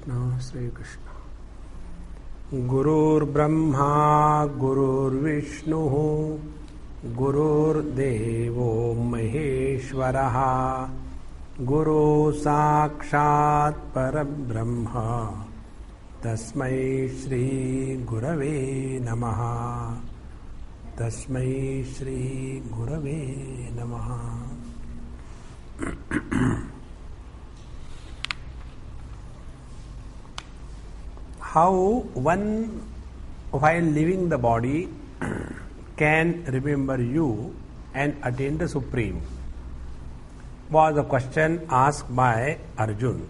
Shri Krishna. Gurur Brahma, Gurur Vishnu, Gurur Devo Maheshwaraha, Guru Sakshat Parabrahma, Tasmai Shri Gurave Namaha, Tasmai Shri Gurave Namaha. How one, while leaving the body, can remember you and attain the Supreme, was a question asked by Arjun.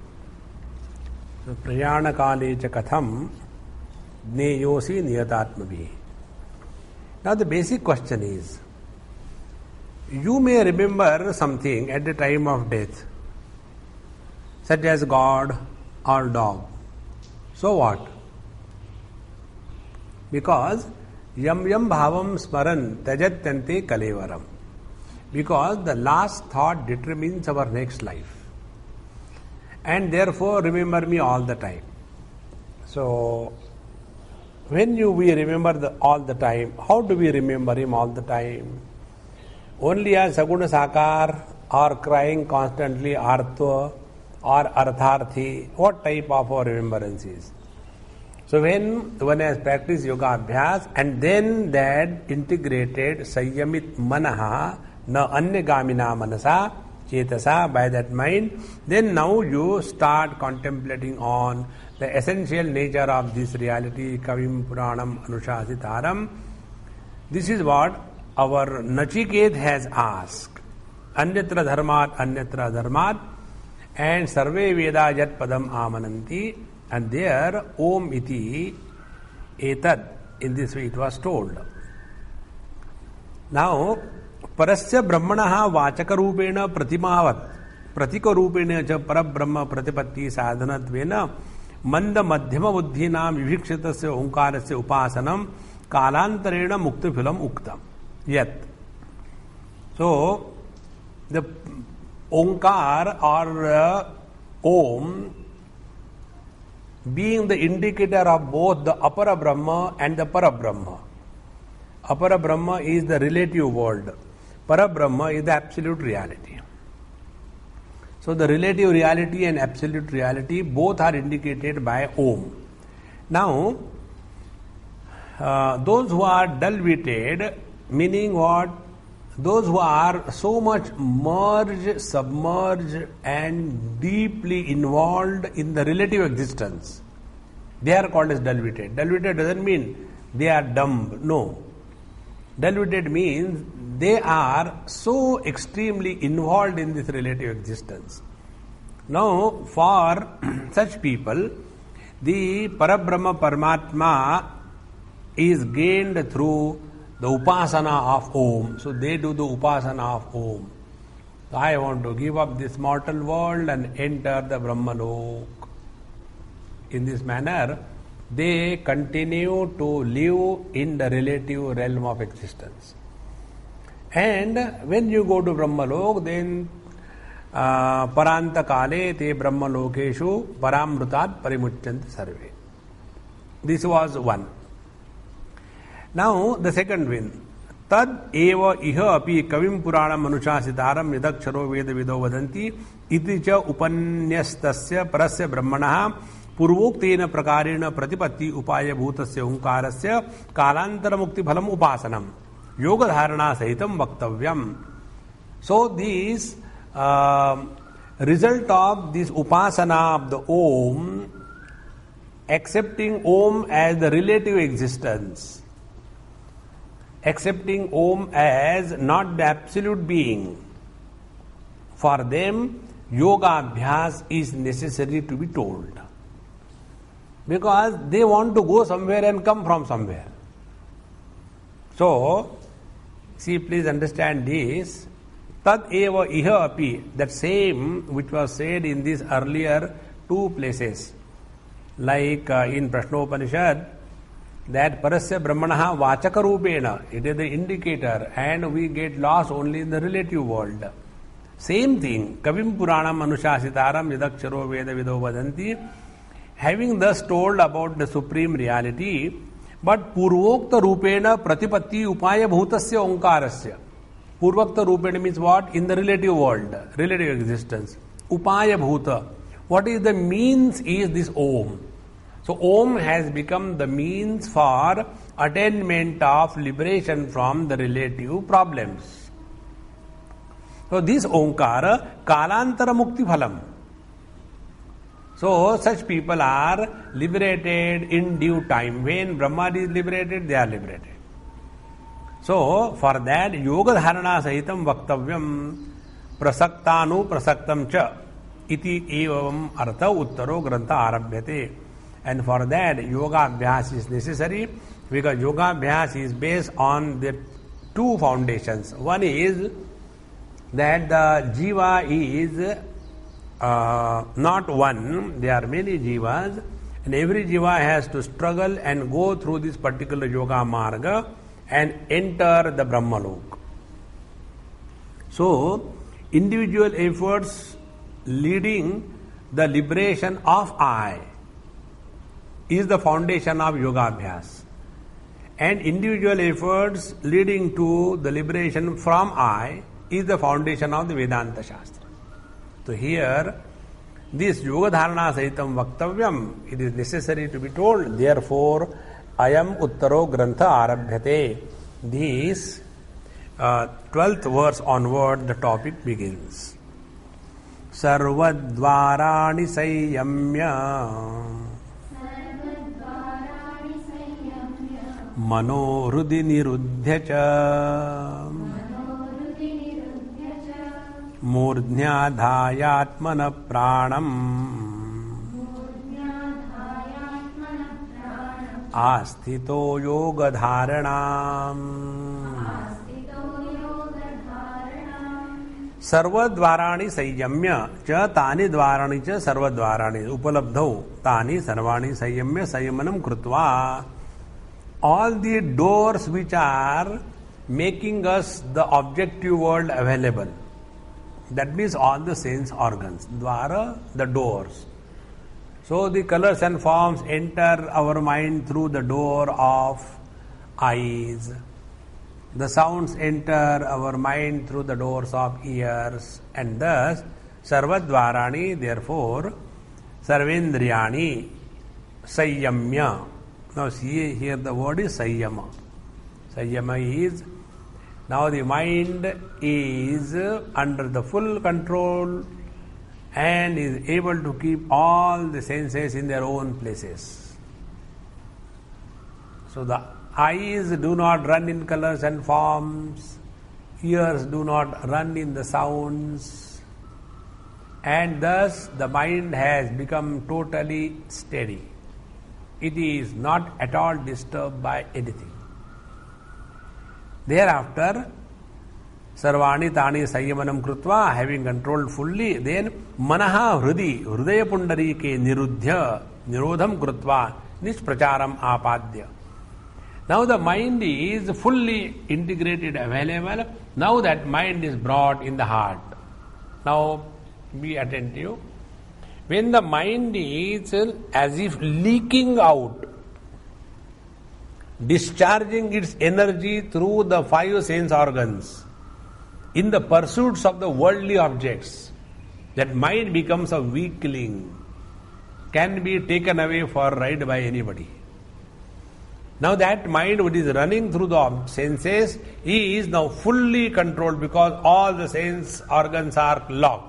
So, Prayana Kale cha katham jneyosi niyatatmabhi. Now the basic question is, you may remember something at the time of death, such as God or dog. So what? Because yam yam bhavam smaran tajatyante kalevaram. Because the last thought determines our next life. And therefore remember me all the time. So when we remember all the time, how do we remember him all the time? Only as Saguna Sakar, or crying constantly Artha or Artharthi? What type of our remembrance is? So when one has practiced yoga abhyas and then that integrated Sayyamit Manaha Na Anyagamina Manasa Chetasa, by that mind, then now you start contemplating on the essential nature of this reality, Kavim Puranam Anushasitaram. This is what our Nachiket has asked. Anyatra dharmat, and Sarve Veda Yat Padam Amananti, and there Om Iti Etad, in this way it was told. Now, Parasya Brahmanaha Vachaka Rupena Pratimavat, Pratika Rupena cha Parabrahma Pratipatti Sadhanatvena, Manda Madhyama Buddhinam Vivikshitasya Omkarasya Upasanam, Kalantarena Muktaphilam Uktam. Yet. So, the Omkar or Om being the indicator of both the Apara Brahma and the Parabrahma. Apara Brahma is the relative world. Parabrahma is the absolute reality. So the relative reality and absolute reality both are indicated by Om. Now, those who are dull-witted, meaning what? Those who are so much merged, submerged and deeply involved in the relative existence, they are called as dull-witted. Dull-witted doesn't mean they are dumb. No. Dull-witted means they are so extremely involved in this relative existence. Now, for such people, the Parabrahma Paramatma is gained through the Upasana of Om. So they do the Upasana of Om. So I want to give up this mortal world and enter the Brahmalok. In this manner, they continue to live in the relative realm of existence. And when you go to Brahmalok, then Paranta Kale te Brahmalokeshu Paramrutat Parimuchanti Sarve. This was one. Now the second one. Tad eva iha api kavim puranam anushasitaram yadaksharo veda vido vadanti iti cha upanyastasya parasya brahmanaha purvoktena prakarena pratipatti upaya bhutasya omkarasya kalantara mukti phalam upasanam yoga dharana sahitam vaktavyam. So this result of this upasana of the Om, accepting Om as the relative existence, accepting Om as not the absolute being, for them yoga abhyas is necessary to be told. Because they want to go somewhere and come from somewhere. So, see, please understand this. Tad eva iha api, that same which was said in these earlier two places, like in Prashnopanishad, that parasya brahmanaha vachaka rupena, it is the indicator, and we get lost only in the relative world. Same thing, Kavim Puranam Anushasitaram Yadaksharo Veda Vido Vadanti, Having thus told about the supreme reality, but purvokta rupena pratipatti upaya bhutasya omkarasya. Purvokta rupena means what? In the relative world, relative existence. Upaya bhuta. What is the means is this Om. So Om has become the means for attainment of liberation from the relative problems. So this Omkara, Kalantara Mukti Phalam. So such people are liberated in due time. When Brahma is liberated, they are liberated. So for that, Yoga Dharana Sahitam Vaktavyam Prasaktanu Prasaktam Cha Iti Evam Artha Uttaro Grantha Arabhyate. And for that, Yoga Abhyas is necessary, because Yoga Abhyas is based on the two foundations. One is that the Jiva is not one, there are many Jivas, and every Jiva has to struggle and go through this particular Yoga Marga and enter the Brahmalok. So, individual efforts leading the liberation of I is the foundation of Yoga Abhyas. And individual efforts leading to the liberation from I is the foundation of the Vedanta Shastra. So here, this Yoga Dharana Sahitam Vaktavyam, it is necessary to be told, therefore, Ayam Uttaro Grantha Arabhyate. This 12th verse onward, the topic begins. Sarvadvarani Sayyamya Mano Hrudi Niruddhya Cha Murdhyadhayatmana Pranam Asthito Yoga Dharanam Sarvadvarani Sayyamya Cha Tani Dvarani Cha Sarvadvarani Upalabdhau Tani Sarvani Sayyamya Sayyamanam Krutva. All the doors which are making us the objective world available, that means all the sense organs. Dvara, the doors. So the colors and forms enter our mind through the door of eyes. The sounds enter our mind through the doors of ears. And thus, Sarvadvarani, therefore, Sarvendriyani, Sayyamya. Now see here the word is Sayyama. Sayyama is, now the mind is under the full control and is able to keep all the senses in their own places. So the eyes do not run in colors and forms, ears do not run in the sounds, and thus the mind has become totally steady. It is not at all disturbed by anything. Thereafter, Sarvani Tani Sayyamanam Krutva, having controlled fully, then Manaha Hrudi, Hrudaya Pundarike Niruddhya, Nirodham Krutva, Nishpracharam Apadya. Now the mind is fully integrated, available. Now that mind is brought in the heart. Now be attentive. When the mind is as if leaking out, discharging its energy through the 5 sense organs in the pursuits of the worldly objects, that mind becomes a weakling, can be taken away for ride by anybody. Now that mind which is running through the senses is now fully controlled, because all the sense organs are locked.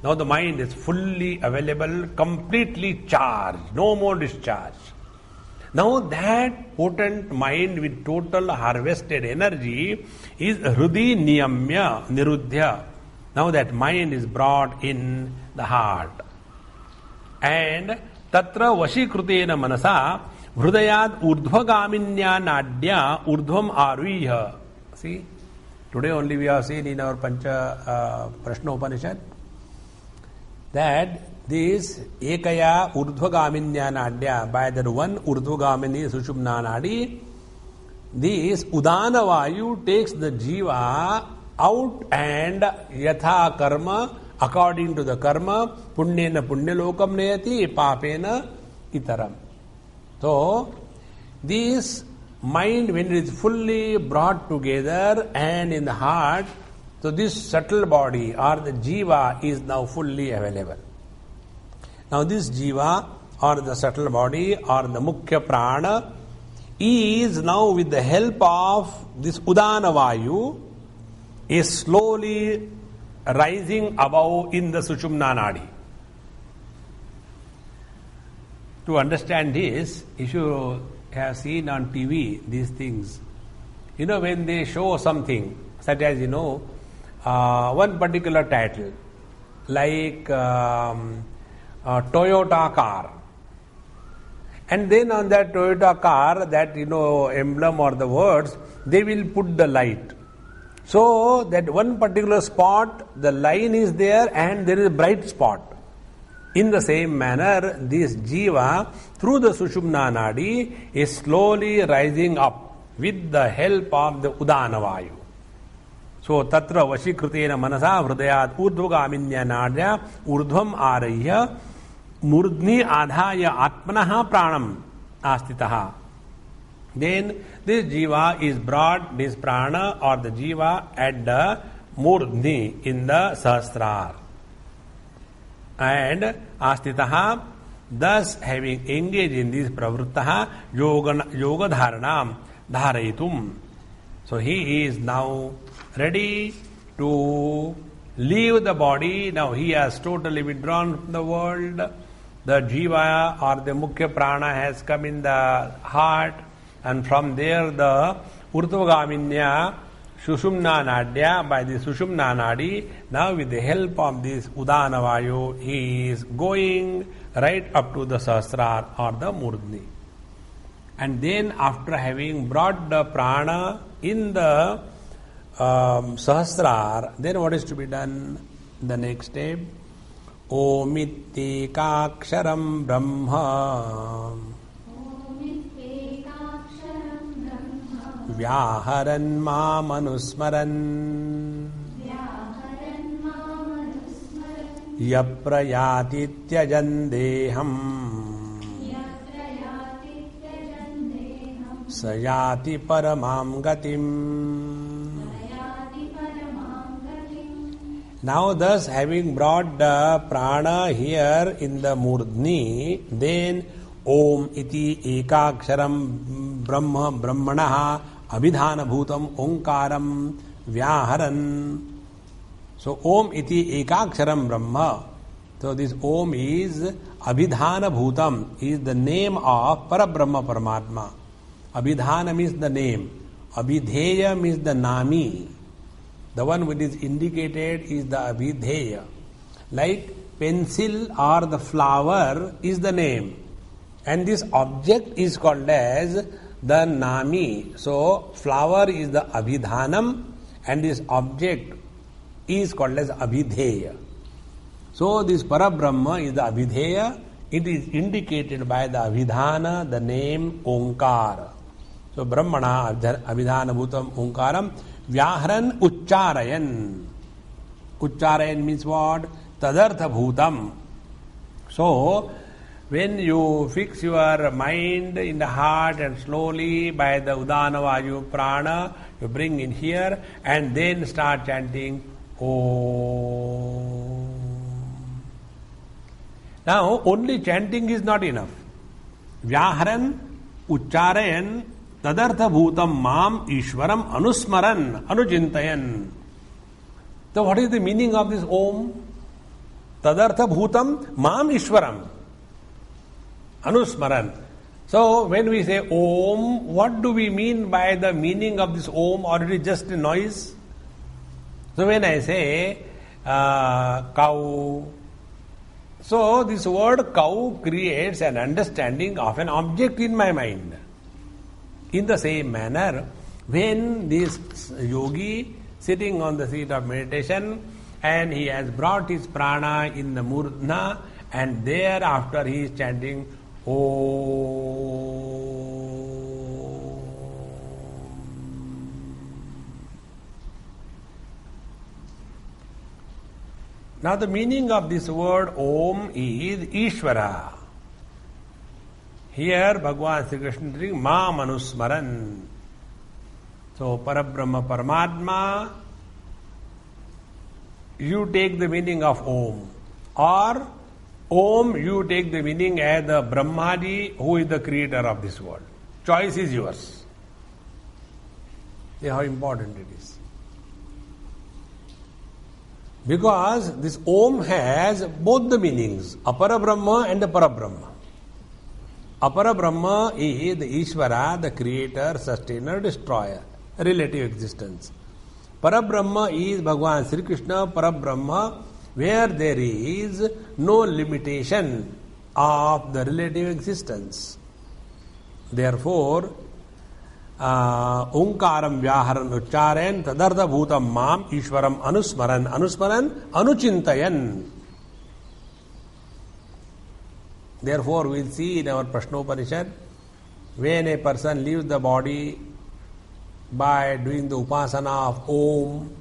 Now the mind is fully available, completely charged, no more discharge. Now that potent mind with total harvested energy is Hrudi Niyamya Niruddhya. Now that mind is brought in the heart. And Tatra Vashikrutena Manasa Hrudayad Urdhvagaminya Nadya Urdhvam Arviha. See, today only we have seen in our Pancha Prashna Upanishad that this Ekaya Urdhvagaminya Nadya, by that one Urdhvagamini Sushumna Nadi, this Udana Vayu takes the Jiva out and Yatha Karma According to the karma, punyena punyalokam nayati, papena itaram. So, this mind, when it is fully brought together and in the heart, so this subtle body or the jiva is now fully available. Now this jiva or the subtle body or the mukhya prana is now, with the help of this udana vayu, is slowly rising above in the sushumna nadi. To understand this, if you have seen on TV these things, when they show something, such as, one particular title, like Toyota car. And then on that Toyota car, that, emblem or the words, they will put the light. So that one particular spot, the line is there and there is a bright spot. In the same manner, this jiva, through the Sushumna Nadi, is slowly rising up with the help of the Udana Vayu. So, tatra vashikritena manasa hridayat urdhvagaminya nadya urdhvam arayya murdhni adhaya atmanaha pranam astitaha. Then this jiva is brought, this prana or the jiva, at the murdhni, in the sahasrara. And astitaha, thus having engaged in this pravruttaha yoga dharanam dharayitum. So he is now ready to leave the body. Now he has totally withdrawn from the world. The jiva or the mukhya prana has come in the heart, and from there the urdhvagaminya Sushumna Nadya, by the Sushumna Nadi, now with the help of this Udana Vayu, he is going right up to the Sahasrara or the Murdhni. And then after having brought the prana in the Sahasrara, then what is to be done? The next step, Omitikaksharam Brahma Vyaharan Mamanusmaran Yaprayati Tyajandeham Sayati Paramam Gatim. Now thus having brought the prana here in the Murdhni, then Om iti ekaksharam Brahma Brahmanaha Abhidhana Bhutam Omkaram Vyaharan. So Om iti ekaksharam Brahma. So this Om is Abhidhana Bhutam, is the name of Parabrahma Paramatma. Abhidhana means the name. Abhidheya means the nami. The one which is indicated is the Abhidheya. Like pencil or the flower is the name. And this object is called as the nami. So flower is the Abhidhanam and this object is called as Abhidheya. So this Parabrahma is the Abhidheya. It is indicated by the Abhidhana, the name Omkara. So Brahmana Abhidhana Bhutam Omkaram Vyahran Uchcharayan. Uchcharayan means what? Tadartha Bhutam. So when you fix your mind in the heart and slowly by the Udana Vayu Prana you bring in here and then start chanting Om. Now only chanting is not enough. Vyaharan Uchcharayan Tadartha Bhutam Mam Ishwaram Anusmaran Anujintayan. So what is the meaning of this Om? Tadartha Bhutam Mam Ishwaram Anusmaran. So when we say Om, what do we mean by the meaning of this Om, or it is just a noise? So when I say cow, so this word cow creates an understanding of an object in my mind. In the same manner, when this yogi sitting on the seat of meditation and he has brought his prana in the murdhna and thereafter he is chanting Om. Now the meaning of this word Om is Ishvara. Here Bhagavan Sri Krishna is saying Ma Manusmaran. So Parabrahma Paramatma, you take the meaning of Om. Or Om, you take the meaning as the Brahmaji, who is the creator of this world. Choice is yours. See how important it is. Because this Om has both the meanings, Apara Brahma and the Parabrahma. Apara Brahma is the Ishvara, the creator, sustainer, destroyer, relative existence. Parabrahma is Bhagavan Sri Krishna, Parabrahma, where there is no limitation of the relative existence. Therefore, Omkaram Vyaharan Uchcharan Tadartha Bhutam Mam Ishwaram Anusmaran Anuchintayan. Therefore, we will see in our Prashnopanishad, when a person leaves the body by doing the upasana of Om,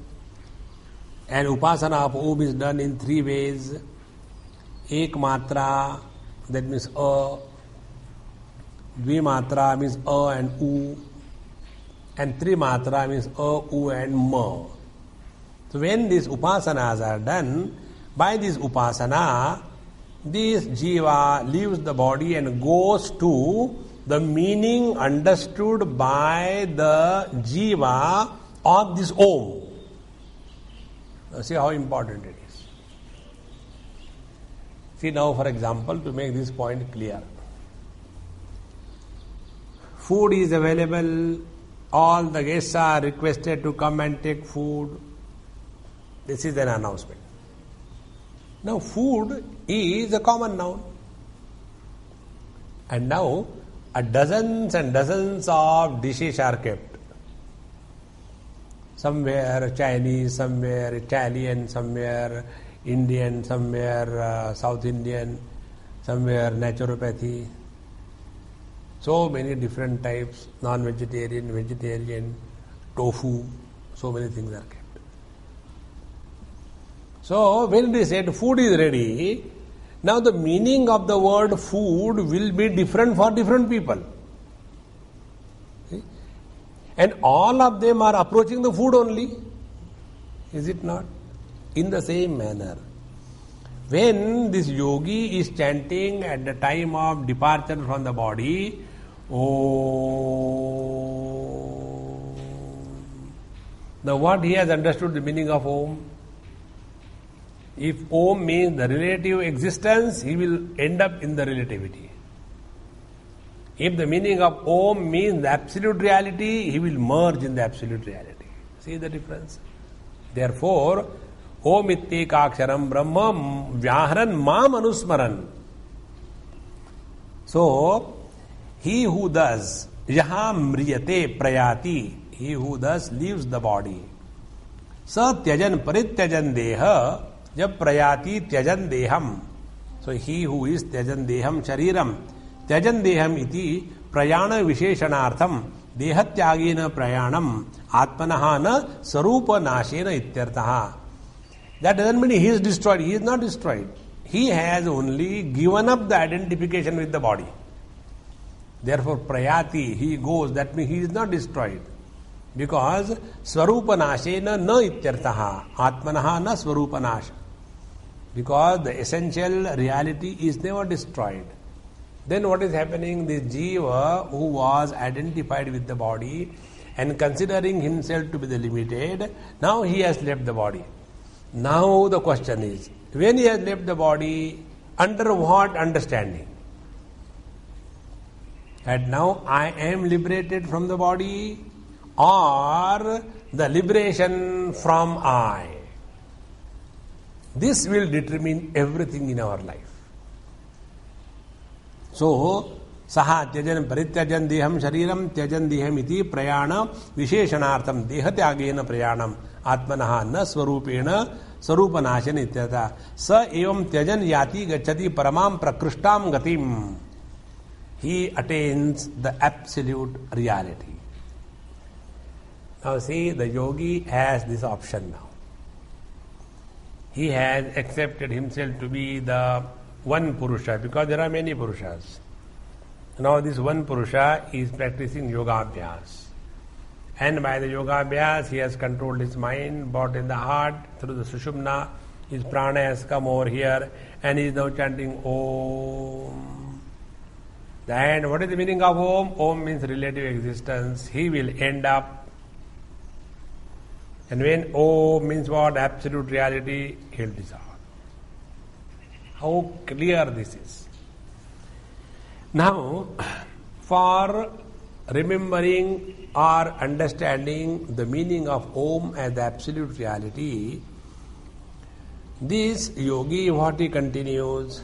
and upasana of Om is done in three ways. Ek matra, that means A. Dvimatra means A and U. And Trimatra means A, U and Ma. So when these upasanas are done, by this upasana, this jiva leaves the body and goes to the meaning understood by the jiva of this Om. Now see how important it is. See now, for example, to make this point clear. Food is available, all the guests are requested to come and take food. This is an announcement. Now food is a common noun. And now dozens and dozens of dishes are kept. Somewhere Chinese, somewhere Italian, somewhere Indian, somewhere South Indian, somewhere naturopathy. So many different types, non-vegetarian, vegetarian, tofu, so many things are kept. So when they said food is ready, now the meaning of the word food will be different for different people. See? And all of them are approaching the food only. Is it not? In the same manner, when this yogi is chanting at the time of departure from the body, Om, now what he has understood the meaning of Om? If Om means the relative existence, he will end up in the relativity. If the meaning of Om means the absolute reality, he will merge in the absolute reality. See the difference? Therefore, Om ityekaksharam Brahma Vyaharan Mam Anusmaran. So, he who thus yaha mriyate prayati, he who thus leaves the body, sa tyajan parityajan deha, jab prayati tyajan deham. So he who is tyajan deham shariram, tyajan deham iti prayana visheshanartham dehatyagena prayanam atmanaha na sarupa nashena ityartaha. That doesn't mean he is destroyed. He is not destroyed. He has only given up the identification with the body. Therefore, prayati, he goes, that means he is not destroyed. Because swarupa nashena na ityartaha, atmanaha na swarupa nasha. Because the essential reality is never destroyed. Then what is happening? This jiva who was identified with the body and considering himself to be the limited, now he has left the body. Now the question is, when he has left the body, under what understanding? And now I am liberated from the body, or the liberation from I. This will determine everything in our life. So, saha tyajan parityajan deham shariram tyajan deham iti prayana visheshanartham dehatyagena prayanam atmanaha na swarupena sarupanashana ityata sa evam tyajan yati gacchati paramam prakrishtam gatim. He attains the absolute reality. Now see, the yogi has this option now. he has accepted himself to be the one Purusha, because there are many Purushas. Now this one Purusha is practicing yoga abhyas. And by the yoga abhyas, he has controlled his mind, brought in the heart through the Sushumna. His prana has come over here and he is now chanting Om. And what is the meaning of Om? Om means relative existence. He will end up. And when Om means what? Absolute reality, he will dissolve. How clear this is. Now, for remembering or understanding the meaning of Om as the absolute reality, this yogi, what he continues,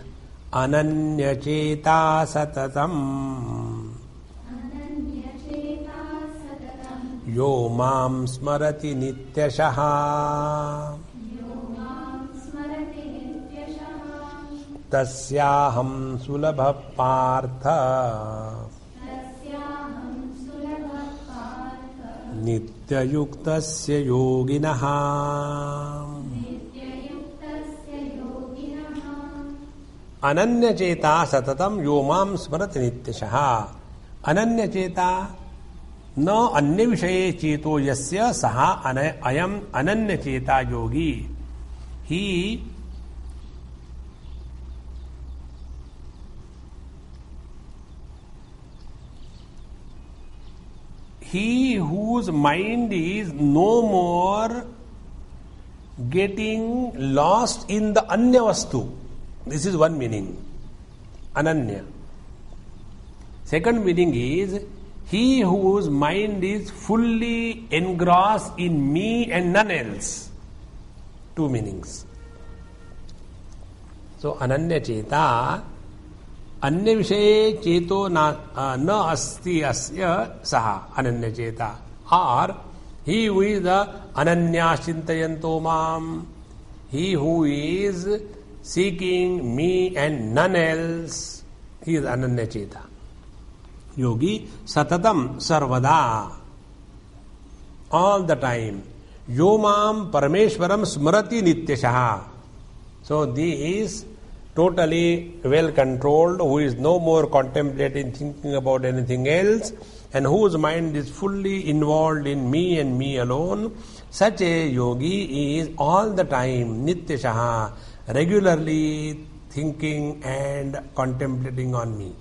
Ananya Cheta Satatam Yo Mam Smarati Nityashaha Tasyaham Sulabha Partha Nityayuktasya Yoginaha Ananya Cheta Satatam Yomam Smarati Nityashaha. Ananya Cheta No Anya Vishaye Cheto Yasya Saha Ayam Ananya Cheta Yogi. He whose mind is no more getting lost in the Anya Vastu. This is one meaning, Ananya. Second meaning is, he whose mind is fully engrossed in me and none else. Two meanings. So, Ananya Cheta, Anya Vishaye Cheto na asti asya saha, Ananya Cheta. Or, he who is the Ananya Chintayanto Mam, he who is seeking me and none else, he is Ananya Cheta. Yogi Satatam Sarvada, all the time. Yomam Parameshwaram Smrati Nityashaha. So he is totally well controlled, who is no more contemplating, thinking about anything else, and whose mind is fully involved in me and me alone. Such a yogi is all the time Nityashaha, regularly thinking and contemplating on me.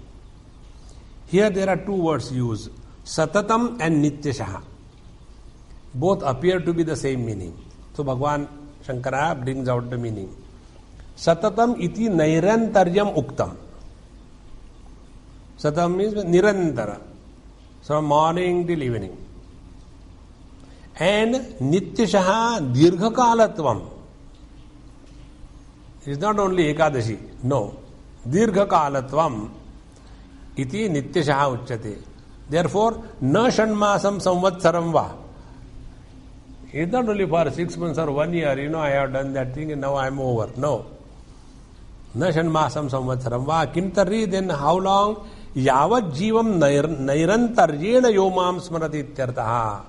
Here there are two words used, Satatam and Nityashaha. Both appear to be the same meaning. So Bhagavan Shankara brings out the meaning. Satatam iti nairantaryam uktam. Satatam means nirantara, from morning till evening. And Nityashaha dirghakalatvam. It is not only Ekadashi, no. Dirghakalatvam iti Nityashaha uchyate. Therefore, na shanmasam samvatsaram va. It is not only for 6 months or 1 year, I have done that thing and now I am over. No. Na shanmasam samvatsaram va. Kim tarri, then how long? Yavat jivam nairantaryena yomam smarati ityartaha.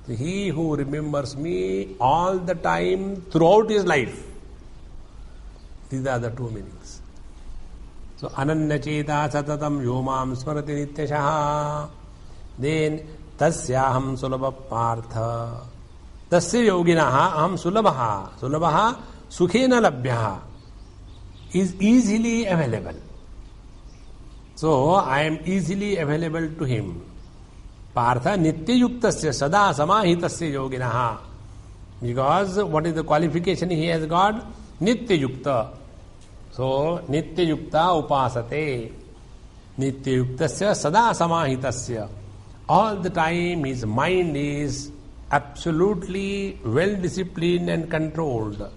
He who remembers me all the time throughout his life. These are the two meanings. So, Ananya Cheta Satatam Yomam Smarati Nityashaha. Then, Tasyaham Sulabha Partha. Tasya Yoginaha Aham Sulabha. Sulabha Sukhena Labhyaha. Is easily available. So, I am easily available to him. Partha Nityayuktasya Sada Samahitasya Yoginaha. Because what is the qualification he has got? Nityayukta. So, Nityayukta upasate. Nityayuktasya sada samahitasya. All the time his mind is absolutely well disciplined and controlled.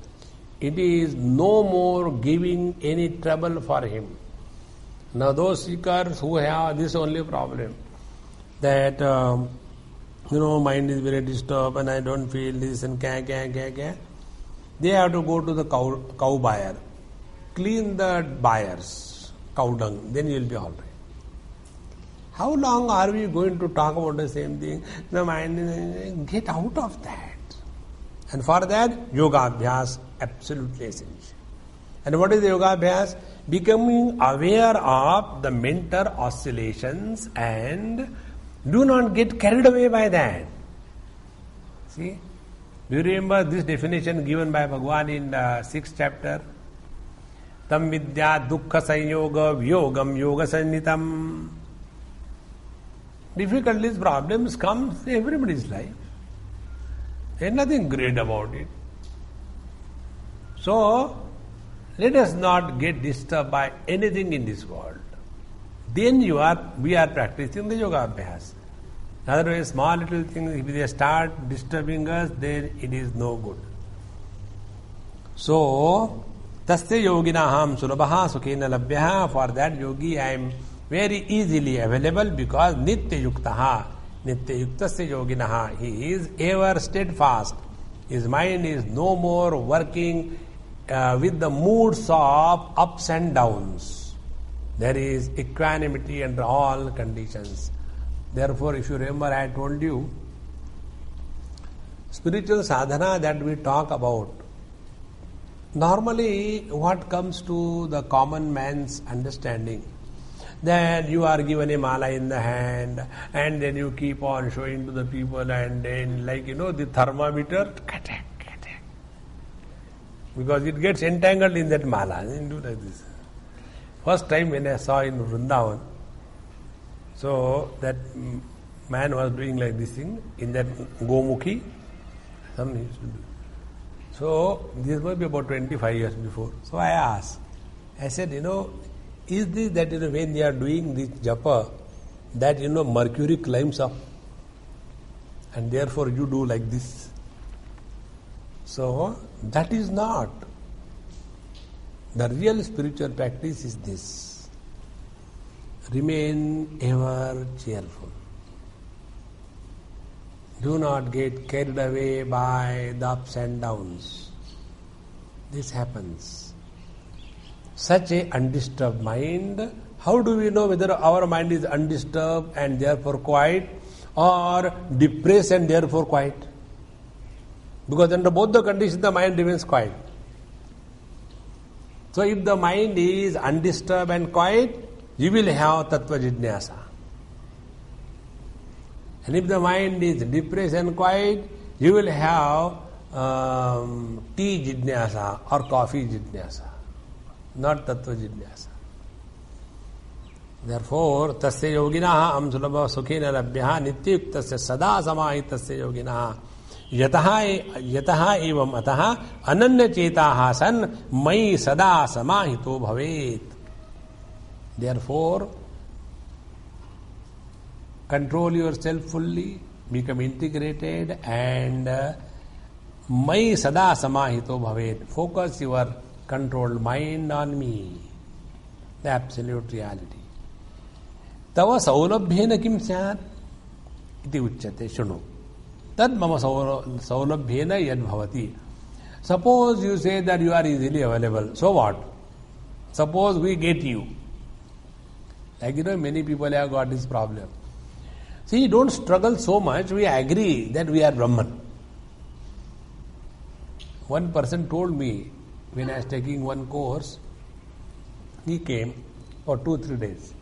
It is no more giving any trouble for him. Now those seekers who have this only problem, that mind is very disturbed and I don't feel this and they have to go to the cow buyer. Clean the buyer's cow dung, then you will be all right. How long are we going to talk about the same thing? The mind, get out of that. And for that, yoga abhyas absolutely essential. And what is the yoga abhyas? Becoming aware of the mental oscillations and do not get carried away by that. See? Do you remember this definition given by Bhagavad in the 6th chapter? Tam vidya dukkha sanyoga vyogam yoga sannitam. Difficulties, problems come in everybody's life. There is nothing great about it. So, let us not get disturbed by anything in this world. Then we are practicing the yoga abhyas. Otherwise, small little things, if they start disturbing us, then it is no good. So, tasya yoginaham sulabhaha sukhena labhyaha. For that yogi, I am very easily available because nitya yuktaha. Nitya yuktasya yoginaha. He is ever steadfast. His mind is no more working with the moods of ups and downs. There is equanimity under all conditions. Therefore, if you remember, I told you, spiritual sadhana that we talk about, normally what comes to the common man's understanding, that you are given a mala in the hand and then you keep on showing to the people and then the thermometer, because it gets entangled in that mala. You do like this. First time when I saw in Vrindavan, so that man was doing like this thing in that Gomukhi. Some used to do. So this must be about 25 years before. So I asked, I said, is this that when they are doing this japa, that mercury climbs up and therefore you do like this? So that is not. The real spiritual practice is this. Remain ever cheerful. Do not get carried away by the ups and downs. This happens. Such a undisturbed mind, how do we know whether our mind is undisturbed and therefore quiet or depressed and therefore quiet? Because under both the conditions the mind remains quiet. So if the mind is undisturbed and quiet, you will have tattva jidnyasa. And if the mind is depressed and quiet, you will have tea jidnyasa or coffee jidnyasa, not tattva jidnyasa. Therefore, tasya yoginaha amsulabha sukhena labhyaha nityuktasya sada samahitasya yoginaha yataha evam ataha ananya chetaha san mai sada samahito bhavet. Therefore, control yourself fully, become integrated and mai sada samahito bhavet. Focus your controlled mind on me, the absolute reality. Tava saulabhyena kim syat iti uchyate shunu. Tad mama saulabhyena yad bhavati. Suppose you say that you are easily available. So what? Suppose we get you. Many people have got this problem. See, don't struggle so much. We agree that we are Brahman. One person told me when I was taking one course, he came for 2-3 days.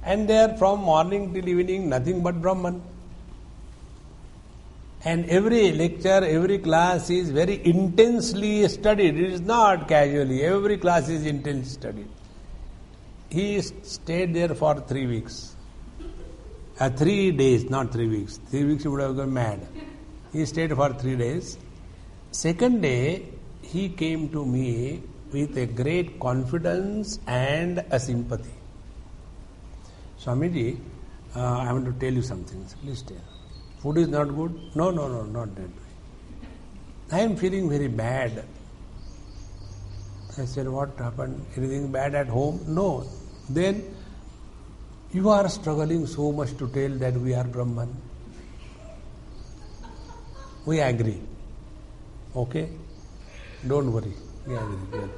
And there from morning till evening, nothing but Brahman. And every lecture, every class is very intensely studied. It is not casually. Every class is intensely studied. He stayed there for 3 weeks. 3 days, not 3 weeks. 3 weeks he would have gone mad. He stayed for 3 days. Second day, he came to me with a great confidence and a sympathy. Swamiji, I want to tell you something. Please tell. Food is not good? No, not that way. I am feeling very bad. I said, what happened? Anything bad at home? No. Then, you are struggling so much to tell that we are Brahman. We agree. Okay? Don't worry. We agree. We are Brahman.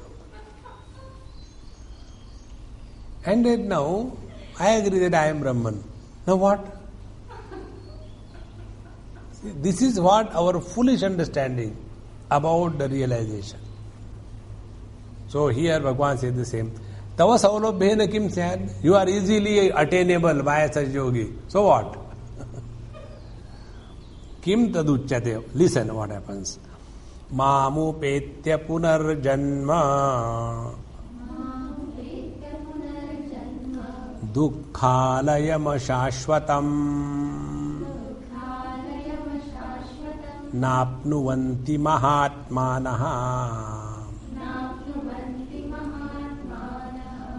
And then now, I agree that I am Brahman. Now what? See, this is what our foolish understanding. about the realization. So here Bhagavan says the same. Tava saulabhyena kim syad? You are easily attainable by such yogi. So what? Kim taduchyate? Listen what happens. Mamu petya punarjanma dukkhalayam shashvatam napnuvanti mahatmanaha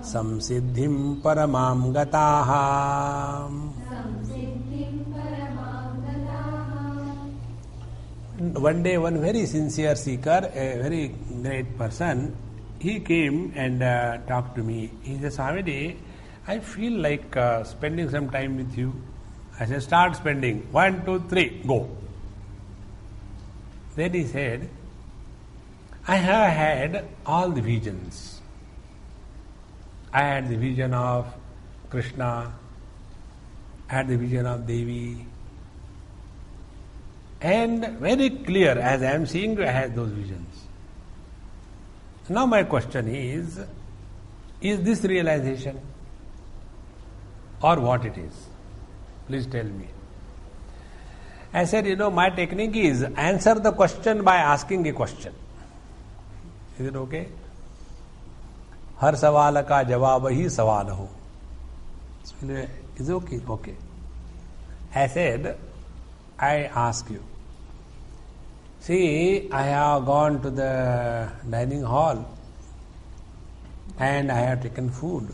samsiddhim paramam gataha. One day, one very sincere seeker, a very great person, he came and talked to me. He said, Swamiji, I feel like spending some time with you. I said, start spending. 1, 2, 3, go. Then he said, I have had all the visions. I had the vision of Krishna, I had the vision of Devi, and very clear, as I am seeing you, I had those visions. Now my question is this realization or what it is? Please tell me. I said, my technique is answer the question by asking a question. Is it okay? हर सवाल का जवाब ही सवाल हो. Is it okay? Okay. I said, I ask you. See, I have gone to the dining hall and I have taken food.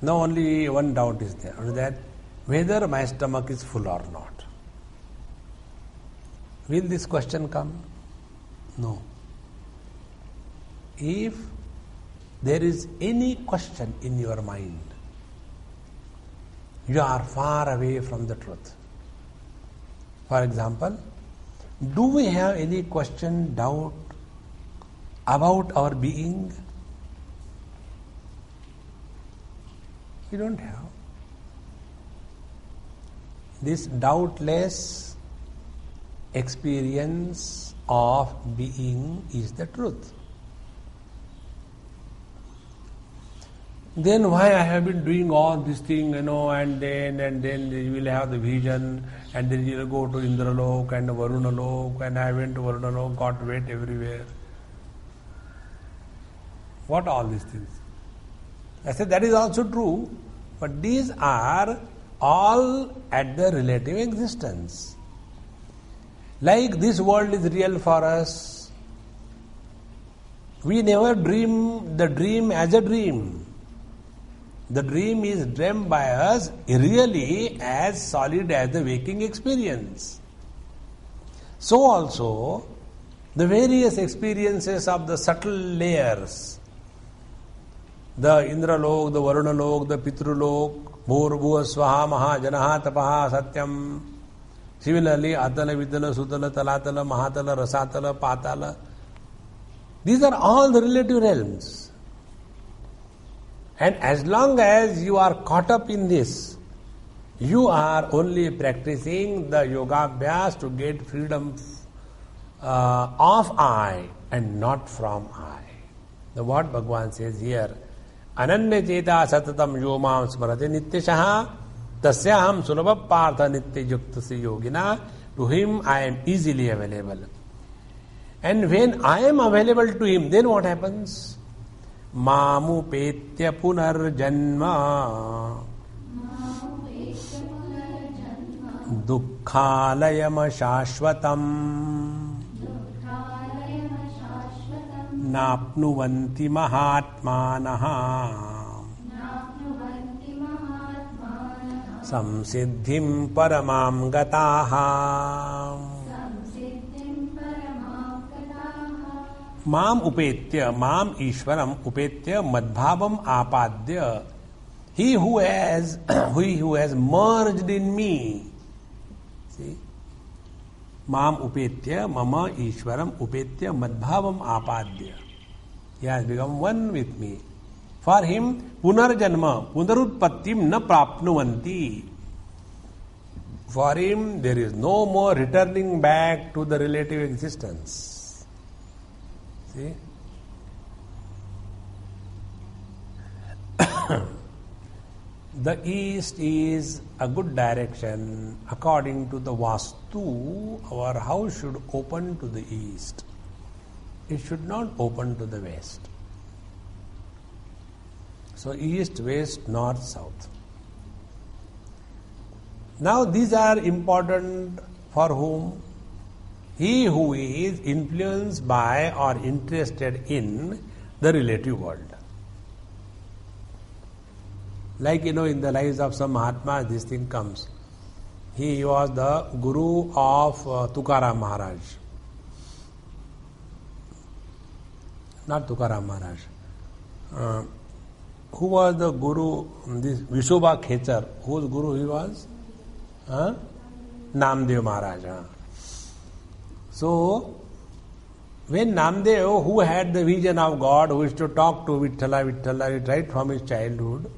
Now only one doubt is there, that whether my stomach is full or not. Will this question come? No. If there is any question in your mind, you are far away from the truth. For example, do we have any question, doubt about our being? We don't have. This doubtless experience of being is the truth. Then why I have been doing all this thing, and then you will have the vision, and then you will go to Indralok and Varunalok, and I went to Varunalok, got wet everywhere. What all these things? I said that is also true, but these are all at the relative existence. Like this world is real for us, we never dream the dream as a dream. The dream is dreamt by us really as solid as the waking experience. So also, the various experiences of the subtle layers, the Indralok, the Varunalok, the Pitrulok, Bhurabhuva Swaha Mahajanaha Tapaha Satyam, similarly Atala, Vidala, Sutala, Talatala, Mahatala, Rasatala, Patala, these are all the relative realms. And as long as you are caught up in this, you are only practicing the yoga abhyas to get freedom of I and not from I. The what Bhagavan says here, Ananya Cheta Satatam Yomam Smarate Nityashaha Tasyaham Sulabha Partha Nitya Yuktasi Yogina. To him I am easily available. And when I am available to him, then what happens? Mamu petya punarjanma dukkhalayam shashvatam napnuvanti mahatmanaha samsiddhim paramam gataha. Mam upetya, mam Ishwaram upetya madbhavam apadya. He who has merged in me. See? Mam upetya, mama Ishwaram upetya madbhavam apadya. He has become one with me. For him, punarjanma, punarutpattim na prapnuvanti. For him, there is no more returning back to the relative existence. See? The east is a good direction. According to the Vastu, our house should open to the east. It should not open to the west. So east, west, north, south. Now these are important for whom? He who is influenced by or interested in the relative world. Like, in the lives of some Mahatmas, this thing comes. He was the guru of Tukaram Maharaj. Not Tukaram Maharaj. Who was the guru? This Vishobha Khechar. Whose guru he was? Namdev Maharaj. So, when Namdev, who had the vision of God, who used to talk to Vitthala right from his childhood,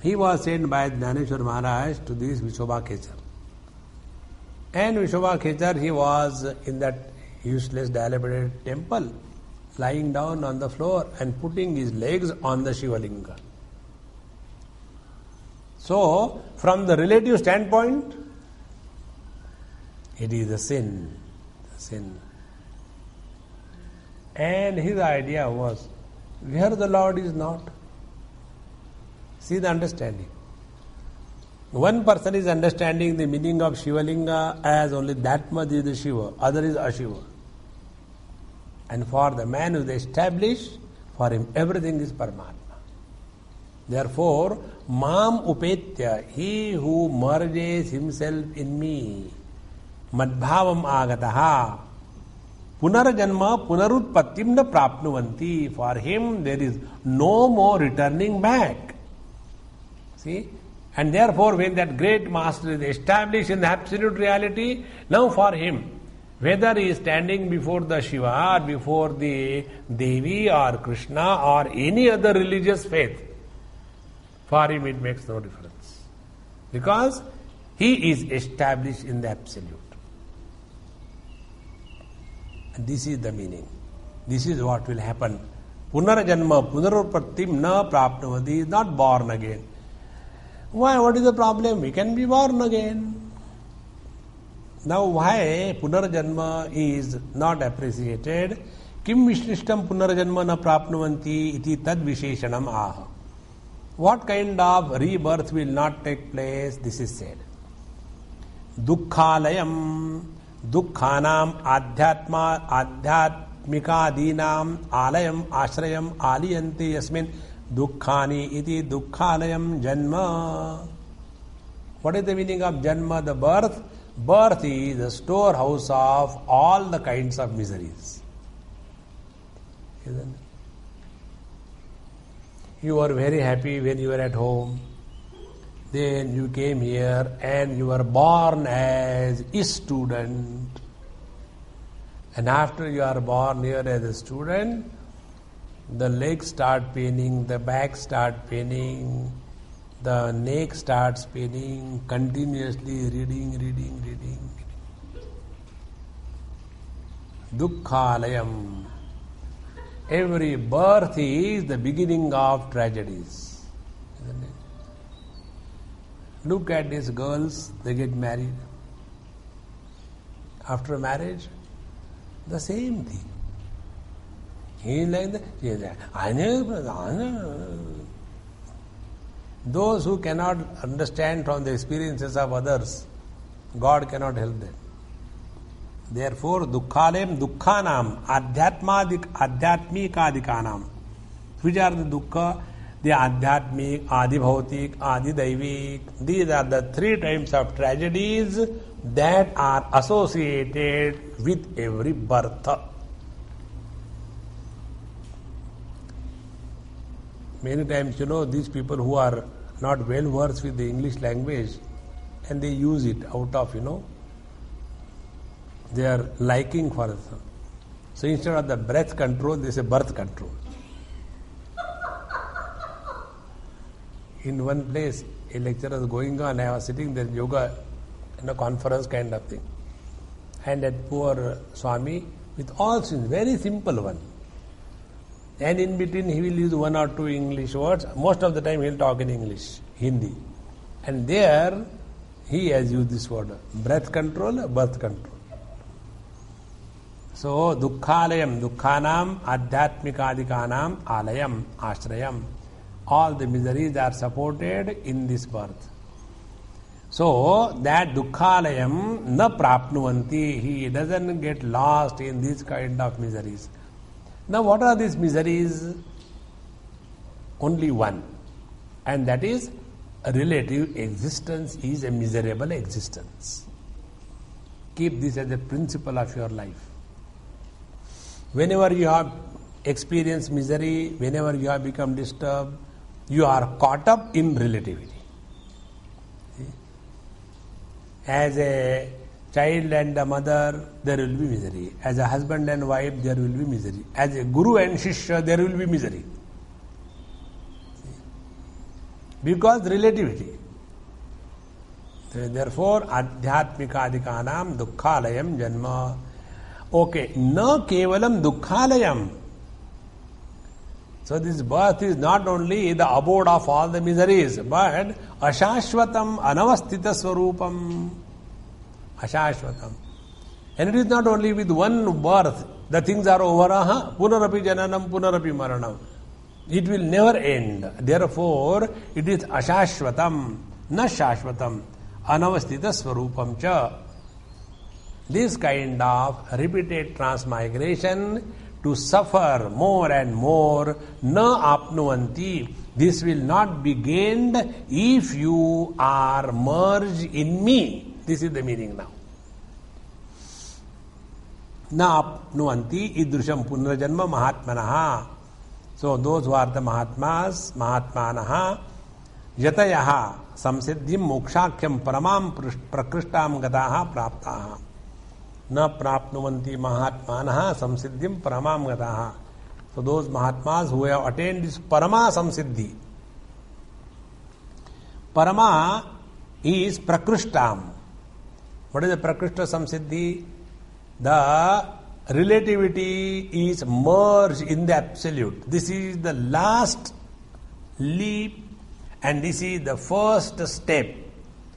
he was sent by Dhaneshwar Maharaj to this Vishobha Khechar. And Vishobha Khechar, he was in that useless, dilapidated temple, lying down on the floor and putting his legs on the Shivalinga. So, from the relative standpoint, it is a sin. And his idea was, where the Lord is not. See the understanding. One person is understanding the meaning of Shivalinga as only that much is the Shiva, other is Ashiva. And for the man who is established, for him everything is Paramatma. Therefore, Mam Upetya, he who merges himself in me, Madbhavam Agataha, Punarajanma Punarutpattim na prapnuvanti. For him there is no more returning back. See? And therefore, when that great master is established in the absolute reality, now for him, whether he is standing before the Shiva or before the Devi or Krishna or any other religious faith, for him it makes no difference. Because he is established in the absolute. And this is the meaning. This is what will happen. Punarajanma punaruprattim na prapnavati, is not born again. Why? What is the problem? We can be born again. Now why Punarjanma is not appreciated? Kim vishnishtam Punarjanma na prapnuvanti iti tad visheshanam aha. What kind of rebirth will not take place? This is said. Dukkhalayam dukkhanam adhyatmikadinam alayam ashrayam aliyanti yasmin Dukkhani iti dukkhalayam janma. What is the meaning of janma? The birth. Birth is the storehouse of all the kinds of miseries. Isn't it? You were very happy when you were at home. Then you came here and you were born as a student. And after you are born here as a student, the legs start paining, the back start paining, the neck starts paining, continuously reading. Dukkhalayam. Every birth is the beginning of tragedies. Isn't it? Look at these girls, they get married. After marriage, the same thing. He is like that. He is like, I know. Those who cannot understand from the experiences of others, God cannot help them. Therefore, dukkhalem dukkhanam adhyatmikadikanam. Which are the dukkha? The adhyatmik, adibhautik, adidaivik. These are the three types of tragedies that are associated with every birth. Many times, these people who are not well versed with the English language and they use it out of, their liking for it. So instead of the breath control, they say birth control. In one place, a lecture was going on, I was sitting there, yoga, in a conference kind of thing. And that poor Swami, With all sins, very simple one. And in between he will use one or two English words. Most of the time he will talk in English, Hindi. And there he has used this word, breath control, birth control. So, dukkhalayam, dukkhanam, adhyatmikadikanam, alayam, ashrayam. All the miseries are supported in this birth. So, that dukkhalayam na prapnuvanti, he doesn't get lost in this kind of miseries. Now, what are these miseries? Only one. And that is, a relative existence is a miserable existence. Keep this as a principle of your life. Whenever you have experienced misery, whenever you have become disturbed, you are caught up in relativity. See? As a child and a mother, there will be misery. As a husband and wife, there will be misery. As a guru and shishya, there will be misery. See? Because relativity. Therefore, adhyatmikadikanam dukkhalayam janma. Okay, na kevalam dukkhalayam. So this birth is not only the abode of all the miseries, but ashashvatam anavastita swarupam. Ashashvatam. And it is not only with one birth, the things are over, punarapi jananam, punarapi maranam. It will never end. Therefore, it is ashashvatam, na shashvatam, anavastita swarupam cha. This kind of repeated transmigration to suffer more and more, na apnuvanti. This will not be gained if you are merged in me. This is the meaning now. Na apnuvanti idrusham punrajanma mahatmanaha. So those who are the mahatmas, mahatmanaha, yatayaha samsiddhim mokshakhyam paramam prakrishtam gataha praptaha. Na prapnuvanti mahatmanaha samsiddhim paramam gataha. So those mahatmas who have attained this parama samsiddhi. Parama is prakrishtam. What is the prakrishta samsiddhi? The relativity is merged in the absolute. This is the last leap and this is the first step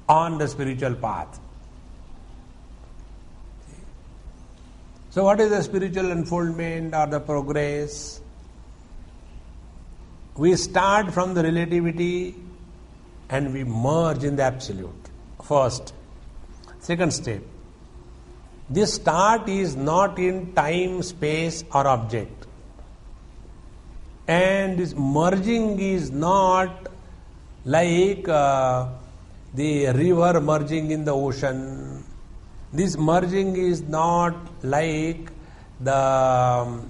on the spiritual path. So what is the spiritual unfoldment or the progress? We start from the relativity and we merge in the absolute. First. Second step. This start is not in time, space or object. And this merging is not like the river merging in the ocean. This merging is not like the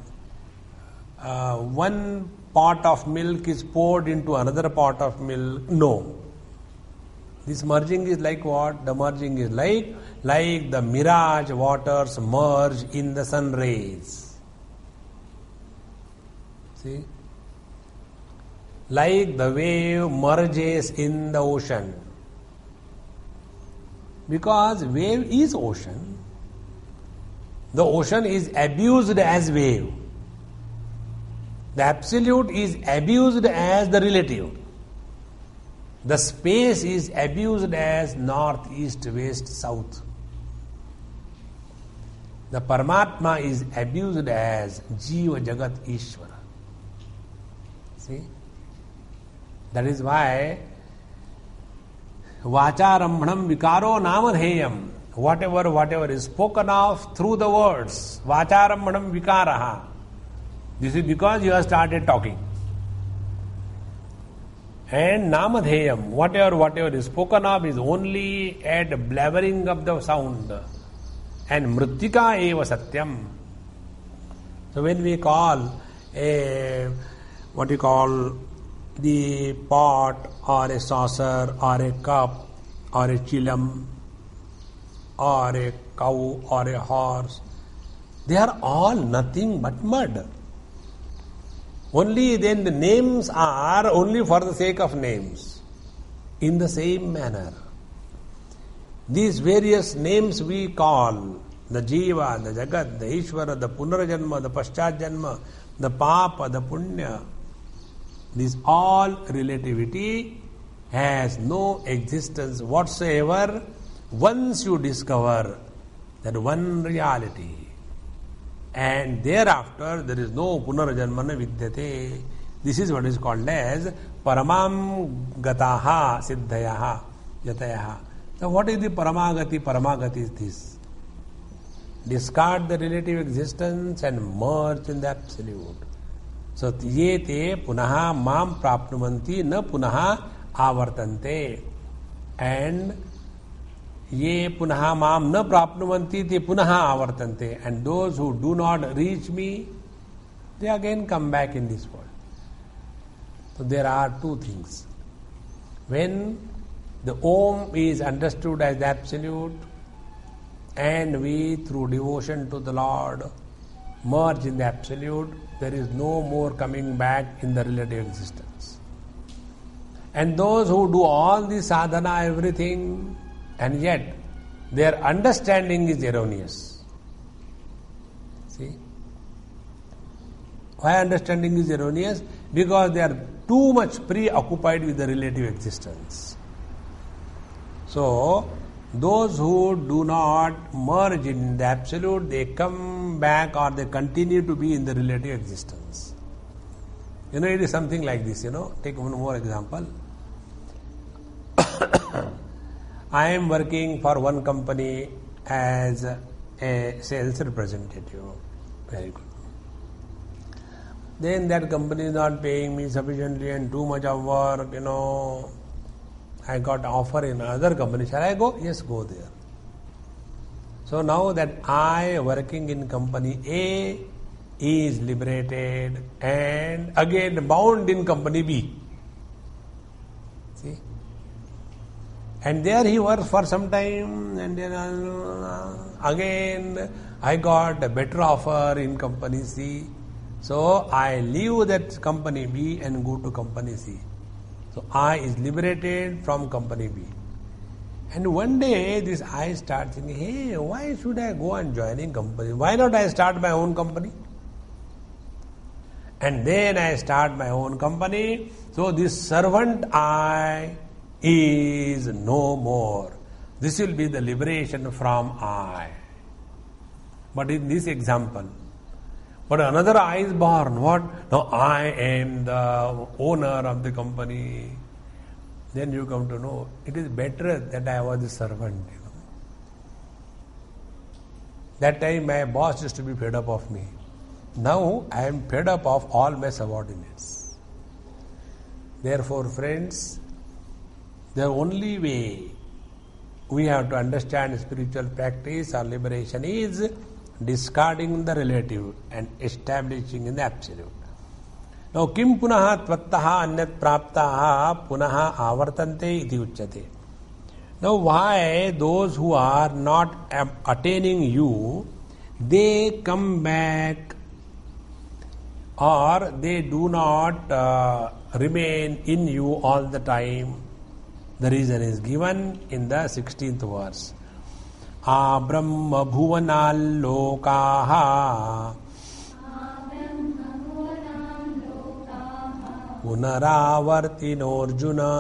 one pot of milk is poured into another pot of milk. No. This merging is like what? The merging is like the mirage waters merge in the sun rays. See? Like the wave merges in the ocean. Because wave is ocean. The ocean is abused as wave. The absolute is abused as the relative. The space is abused as north, east, west, south. The Paramatma is abused as Jiva Jagat Ishvara. See? That is why Vacharambhanam vikaro namadheyam. Whatever is spoken of through the words. Vacharambhanam vikaraha. This is because you have started talking. And namadheyam, whatever is spoken of is only at blabbering of the sound. And mritika eva satyam. So when we call the pot or a saucer or a cup or a chilam or a cow or a horse, they are all nothing but mud. Only then the names are only for the sake of names. In the same manner, these various names we call, the Jiva, the Jagat, the Ishvara, the Punarjanma, the Paschatjanma, the Papa, the Punya. This all relativity has no existence whatsoever once you discover that one reality. And thereafter there is no Punarjanmana Vidyate. This is what is called as Paramam Gataha Siddhayaha Yatayaha. So what is the Paramagati? Paramagati is this. Discard the relative existence and merge in the absolute. So ye te punaha mam prapnumanti na punaha avartante. And ye punaha mam na prapnumanti te punaha avartante. And those who do not reach me, they again come back in this world. So there are two things. When the Om is understood as the absolute, and we through devotion to the Lord merge in the absolute, there is no more coming back in the relative existence. And those who do all the sadhana, everything, and yet their understanding is erroneous. See? Why understanding is erroneous? Because they are too much preoccupied with the relative existence. So, those who do not merge in the absolute, they come back or they continue to be in the relative existence. It is something like this, Take one more example. I am working for one company as a sales representative. Very good. Then that company is not paying me sufficiently and too much of work, I got an offer in another company. Shall I go? Yes, go there. So now that I working in company A is liberated and again bound in company B. See? And there he works for some time and then again I got a better offer in company C. So I leave that company B and go to company C. So I is liberated from company B. And one day this I start thinking, hey, why should I go and joining company? Why not I start my own company? And then I start my own company. So this servant I is no more. This will be the liberation from I. But in this example, but another I is born. What? Now I am the owner of the company. Then you come to know it is better that I was the servant. That time my boss used to be fed up of me. Now I am fed up of all my subordinates. Therefore, friends, the only way we have to understand spiritual practice or liberation is discarding the relative and establishing in the absolute. Now, kim punaha tvattaha anyat praptaha punaha avartante iti uchyate. Now, why those who are not attaining you, they come back or they do not remain in you all the time? The reason is given in the 16th verse. Abrahma bhuvanalokaha punaravartinorjuna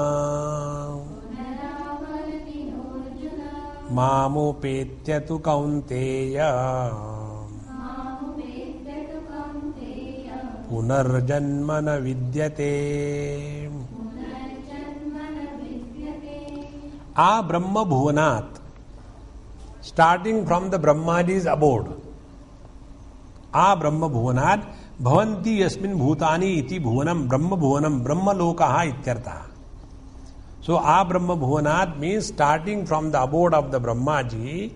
mamupetyatu kaunteya punarjanmana vidyate. A Brahma Bhuvanat, starting from the Brahmaji's abode. A Brahma Bhuvanat, Bhavanti Yasmin Bhutani iti Bhuvanam Brahma Bhuvanam Brahma Lokaha ityartha. So, A Brahma Bhuvanat means starting from the abode of the Brahmaji,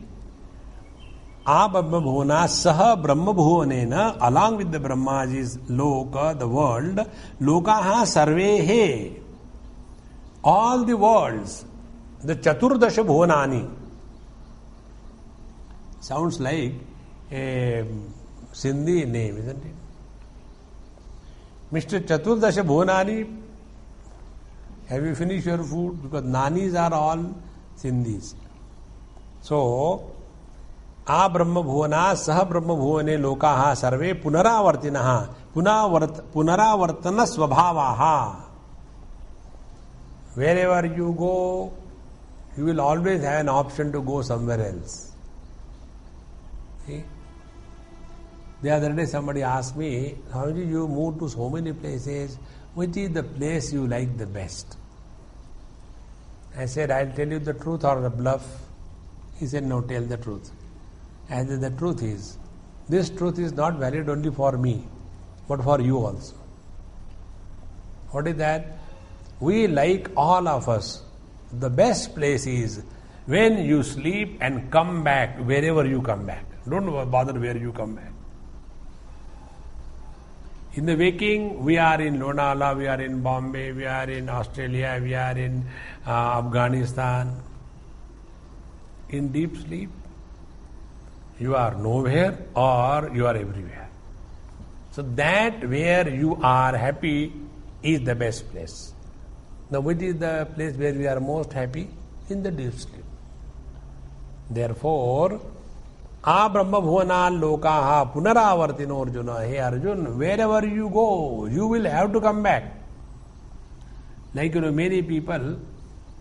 A Brahma Bhuvanat Saha Brahma Bhuvanena, along with the Brahmaji's Loka, the world, Lokaha Sarvehe, all the worlds, the Chaturdasha Bhuvanani. Sounds like a Sindhi name, isn't it? Mr. Chaturdasha Bhuvanani, have you finished your food? Because nanis are all Sindhis. So, आ ब्रह्म भुवना सह ब्रह्म भुवने लोकाः सर्वे पुनरावर्तिनः पुनरावर्तन स्वभावाः. Wherever you go, you will always have an option to go somewhere else. See? The other day somebody asked me, Swamiji, you moved to so many places, which is the place you like the best? I said, I'll tell you the truth or the bluff. He said, no, tell the truth. And the truth is, this truth is not valid only for me, but for you also. What is that? We like all of us. The best place is when you sleep and come back wherever you come back. Don't bother where you come back. In the waking, we are in Lonavala, we are in Bombay, we are in Australia, we are in Afghanistan. In deep sleep, you are nowhere or you are everywhere. So that where you are happy is the best place. Now which is the place where we are most happy? In the deep sleep. Therefore, A Brahma Bhuvana Lokaha Punaravartino Arjuna. Hey Arjun, wherever you go, you will have to come back. Like many people,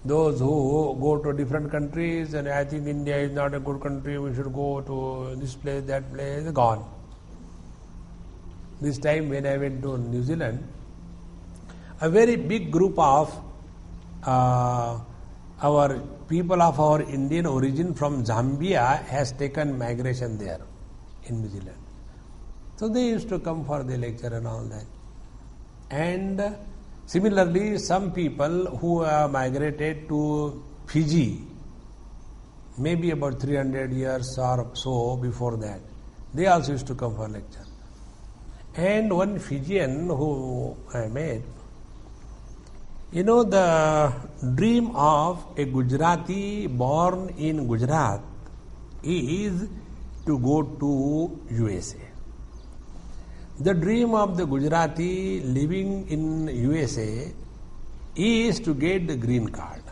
those who go to different countries and I think India is not a good country, we should go to this place, that place, gone. This time when I went to New Zealand, a very big group of our people of our Indian origin from Zambia has taken migration there in New Zealand. So they used to come for the lecture and all that. And similarly, some people who have migrated to Fiji, maybe about 300 years or so before that, they also used to come for lecture. And one Fijian who I met, the dream of a Gujarati born in Gujarat is to go to USA. The dream of the Gujarati living in USA is to get the green card.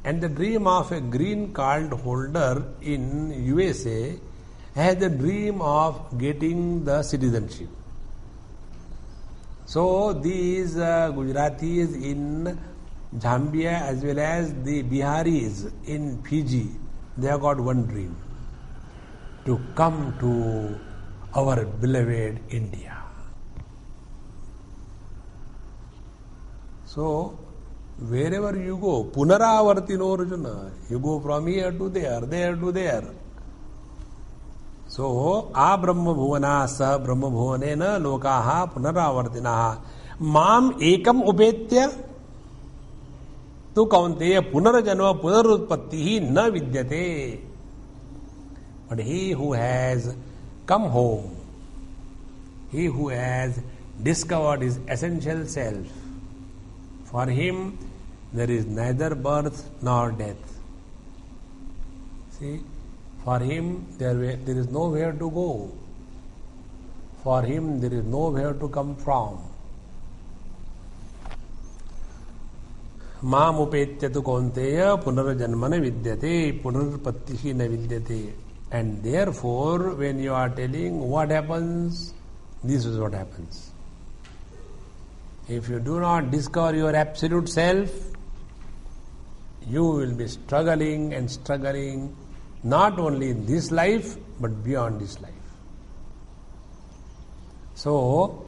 And the dream of a green card holder in USA has the dream of getting the citizenship. So these Gujaratis in Zambia as well as the Biharis in Fiji, they have got one dream: to come to our beloved India. So wherever you go, Punaravartino Arjuna, you go from here to there to there. So, A Brahma Bhuvana Sa Brahma Bhuvanena Lokaha Punaravartinaha Mam Ekam Upetya Tu Kaunteya Punarajanva Punarutpattihi Na Vidyate. But he who has come home, he who has discovered his essential self, for him there is neither birth nor death. See? For him, there is nowhere to go. For him, there is nowhere to come from. Mam upetya tu kaunteya punarajanmana vidyate punarpattihi na vidyate. And therefore, when you are telling what happens, this is what happens. If you do not discover your absolute self, you will be struggling and struggling, not only in this life, but beyond this life. So,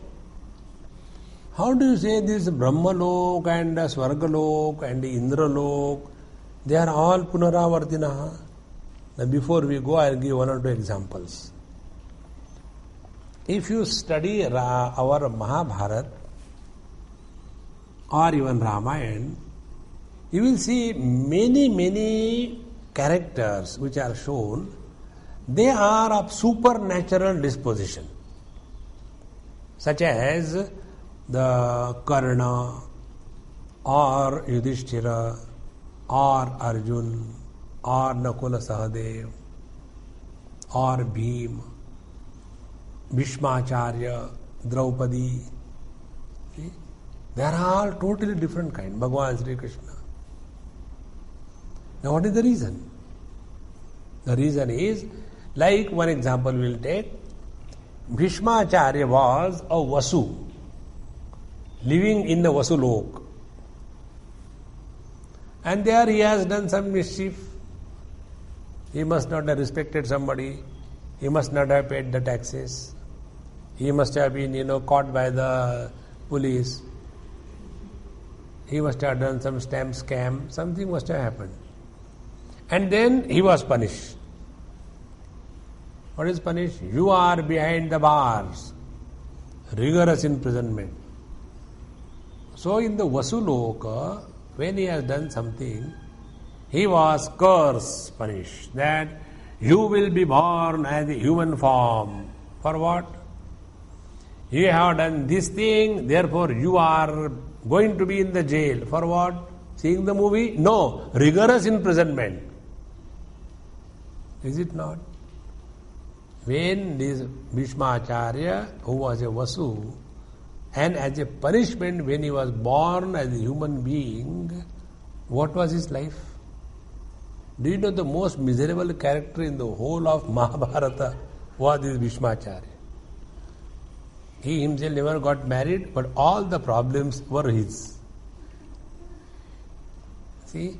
how do you say this Brahmalok and Swargalok and Indralok, they are all Punaravartinaha? Now before we go, I will give one or two examples. If you study our Mahabharata or even Ramayana, you will see many characters which are shown, they are of supernatural disposition, such as the Karna or Yudhishthira or Arjun or Nakula Sahadev or Bhim, Bhishmacharya, Draupadi. See? They are all totally different kind, Bhagavan Sri Krishna. Now what is the reason? The reason is, like one example we'll take, Bhishmacharya was a Vasu, living in the Vasulok. And there he has done some mischief. He must not have respected somebody. He must not have paid the taxes. He must have been, caught by the police. He must have done some stamp scam. Something must have happened. And then he was punished. What is punished? You are behind the bars. Rigorous imprisonment. So in the Vasuloka, when he has done something, he was cursed, punished, that you will be born as a human form. For what? You have done this thing, therefore you are going to be in the jail. For what? Seeing the movie? No, rigorous imprisonment. Is it not? When this Bhishmacharya, who was a Vasu, and as a punishment when he was born as a human being, what was his life? Do you know the most miserable character in the whole of Mahabharata was this Bhishmacharya? He himself never got married, but all the problems were his. See?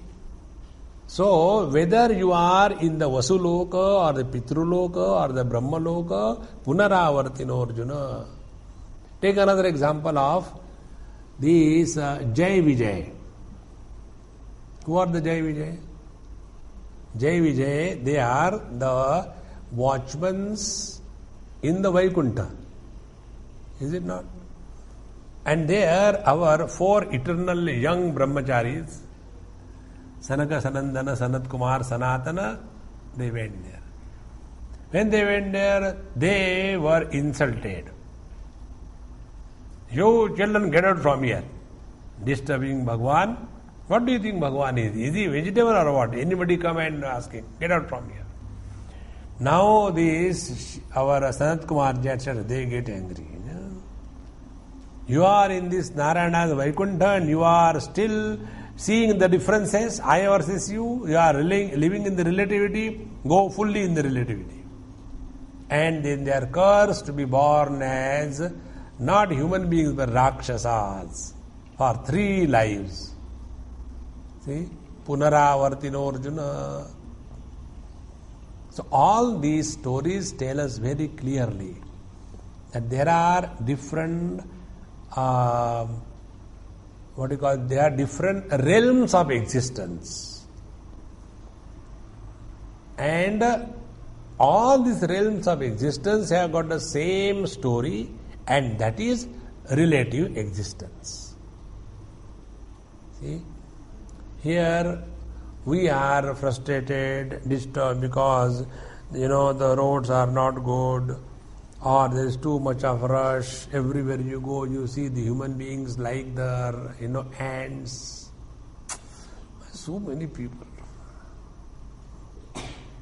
So, whether you are in the Vasuloka or the Pitruloka or the Brahmaloka, Punaravartino Arjuna. Take another example of these Jai Vijay. Who are the Jai Vijay? Jai Vijay, they are the watchmen in the Vaikuntha. Is it not? And there our four eternal young brahmacharis, Sanaka, Sanandana, Sanat Kumar, Sanatana, they went there. When they went there, they were insulted. You children, get out from here. Disturbing Bhagwan. What do you think Bhagwan is? Is he vegetable or what? Anybody come and ask him, get out from here. Now this, our Sanat Kumar said, they get angry. You are in this Narayana's Vaikuntha and you are still seeing the differences. I versus you. You are living in the relativity. Go fully in the relativity. And then they are cursed to be born as not human beings but Rakshasas for 3 lives. See? Punaravartino Arjuna. So all these stories tell us very clearly that there are different there are different realms of existence. And all these realms of existence have got the same story, and that is relative existence. See? Here we are frustrated, disturbed because the roads are not good, or there is too much of rush. Everywhere you go, you see the human beings like the ants. So many people.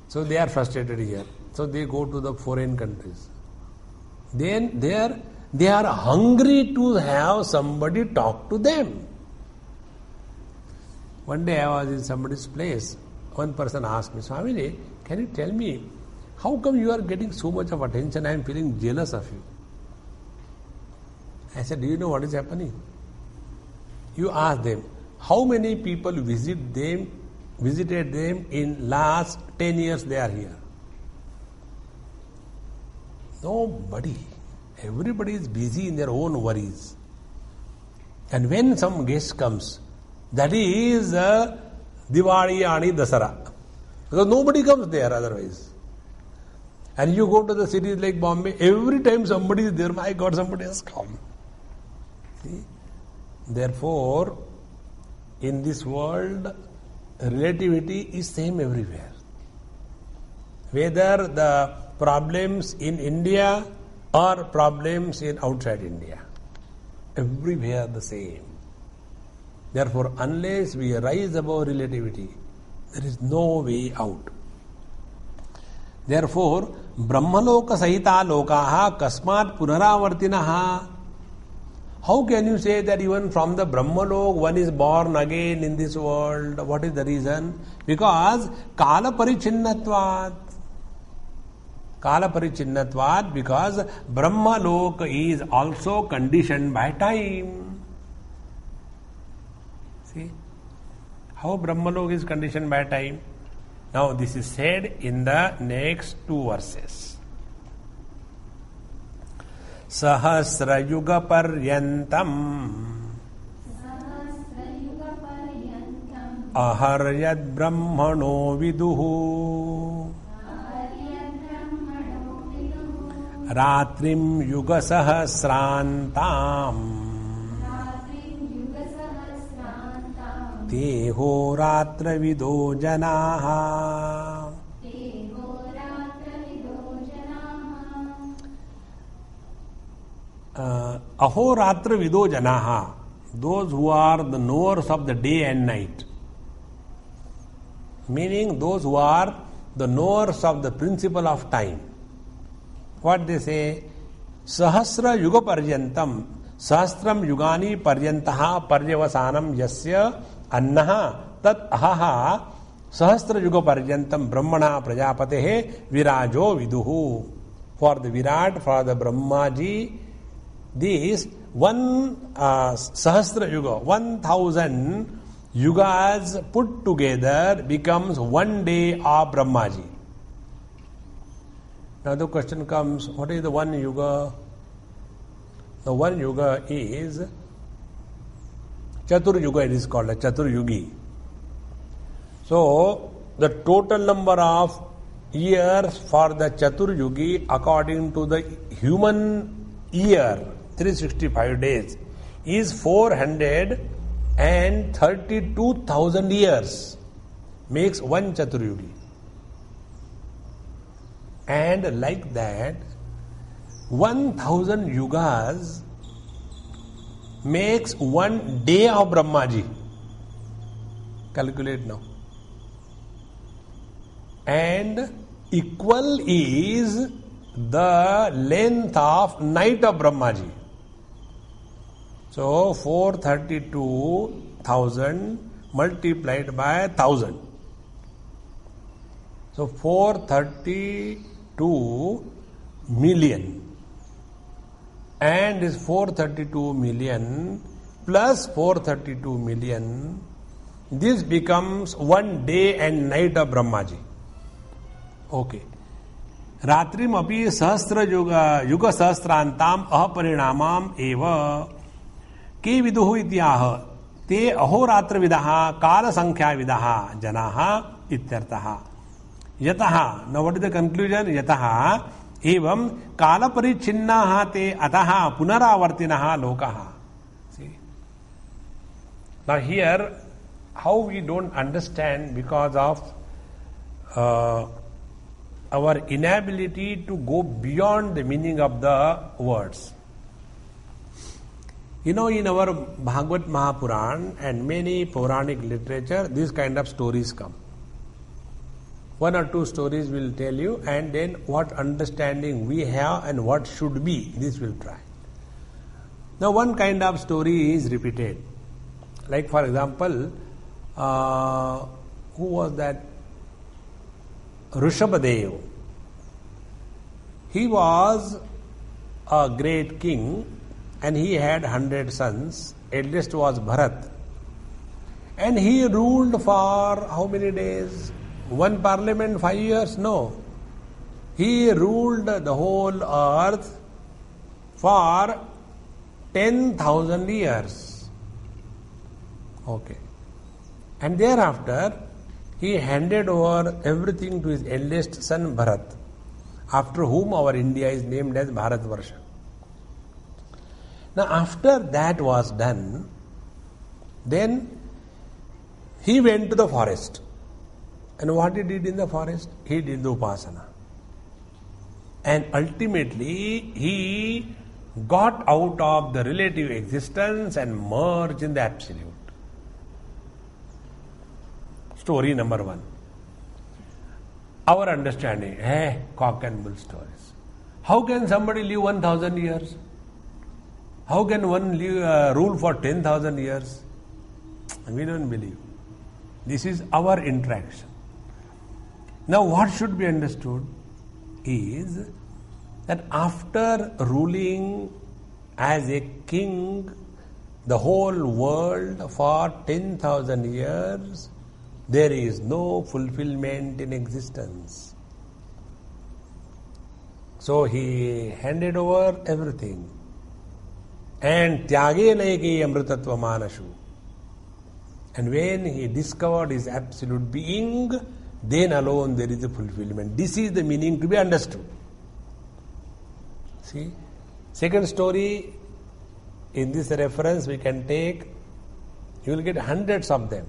So they are frustrated here. So they go to the foreign countries. Then they are hungry to have somebody talk to them. One day I was in somebody's place. One person asked me, Swamiji, can you tell me, how come you are getting so much of attention? I am feeling jealous of you. I said, do you know what is happening? You ask them, how many people visited them in last 10 years they are here? Nobody. Everybody is busy in their own worries. And when some guest comes, that is Diwali, Ani, Dasara. Because nobody comes there otherwise. And you go to the cities like Bombay, every time somebody is there, my God, somebody has come. See? Therefore, in this world, relativity is same everywhere. Whether the problems in India or problems in outside India, everywhere the same. Therefore, unless we rise above relativity, there is no way out. Therefore, Brahmaloka Sahita Lokaha Kasmat Punaravartinaha. How can you say that even from the Brahmalok one is born again in this world? What is the reason? Because Kala Parichinnatvat. Kala Parichinnatvat, because Brahmalok is also conditioned by time. See? How Brahmalok is conditioned by time? Now this is said in the next two verses. Sahasrayuga paryantam aharyad brahmano viduhu ratrim yuga sahasrantam teho ratra vido janaha. Ahoratra vido janaha, those who are the knowers of the day and night, meaning those who are the knowers of the principle of time. What they say? Sahasra yuga paryantam, sahasram yugani paryantaha paryavasanam yasya annaha tat ahaha sahasra yuga paryantam brahmana prajapatehe virajo viduhu. For the Virat, for the Brahmaji, this one Sahasra Yuga, 1000 yugas put together becomes one day of Brahmaji. Now the question comes, what is the one yuga? The one yuga is Chatur Yuga, it is called a Chatur Yugi. So the total number of years for the Chatur Yugi according to the human year, 365 days, is 432,000 years, makes one Chaturyugi. And like that, 1,000 yugas makes one day of Brahmaji. Calculate now. And equal is the length of night of Brahmaji. So 432,000 multiplied by 1,000. So 432 million. And this 432 million plus 432 million, this becomes one day and night of Brahmaji. Okay. Ratrim api sahasra yuga sahasrantam ahapariಣamam eva ke viduhu ityah te ahoratra vidaha kala sankhya vidaha janaha ityartaha. Yataha. Now what is the conclusion? Yataha evam kala parichinnaha te ataha punaravartinaha lokaha. See? Now here, how we don't understand because of our inability to go beyond the meaning of the words. You know, in our Bhagavad Mahapuran and many Puranic literature, these kind of stories come. One or two stories will tell you, and then what understanding we have and what should be, this will try. Now one kind of story is repeated. Like for example, who was that? Rishabhadev. He was a great king and he had 100 sons. Eldest was Bharat. And he ruled for how many days? One parliament, 5 years? No. He ruled the whole earth for 10,000 years. Okay. And thereafter, he handed over everything to his eldest son Bharat, after whom our India is named as Bharatvarsha. Now after that was done, then he went to the forest. And what he did in the forest? He did the upasana. And ultimately he got out of the relative existence and merged in the absolute. Story number one. Our understanding, cock and bull stories. How can somebody live 1,000 years? How can one rule for 10,000 years? We don't believe. This is our interaction. Now what should be understood is that after ruling as a king the whole world for 10,000 years, there is no fulfillment in existence. So he handed over everything. And tyage naiki amritatva manashu. And when he discovered his absolute being, then alone there is a fulfillment. This is the meaning to be understood. See? Second story, in this reference we can take, you will get hundreds of them.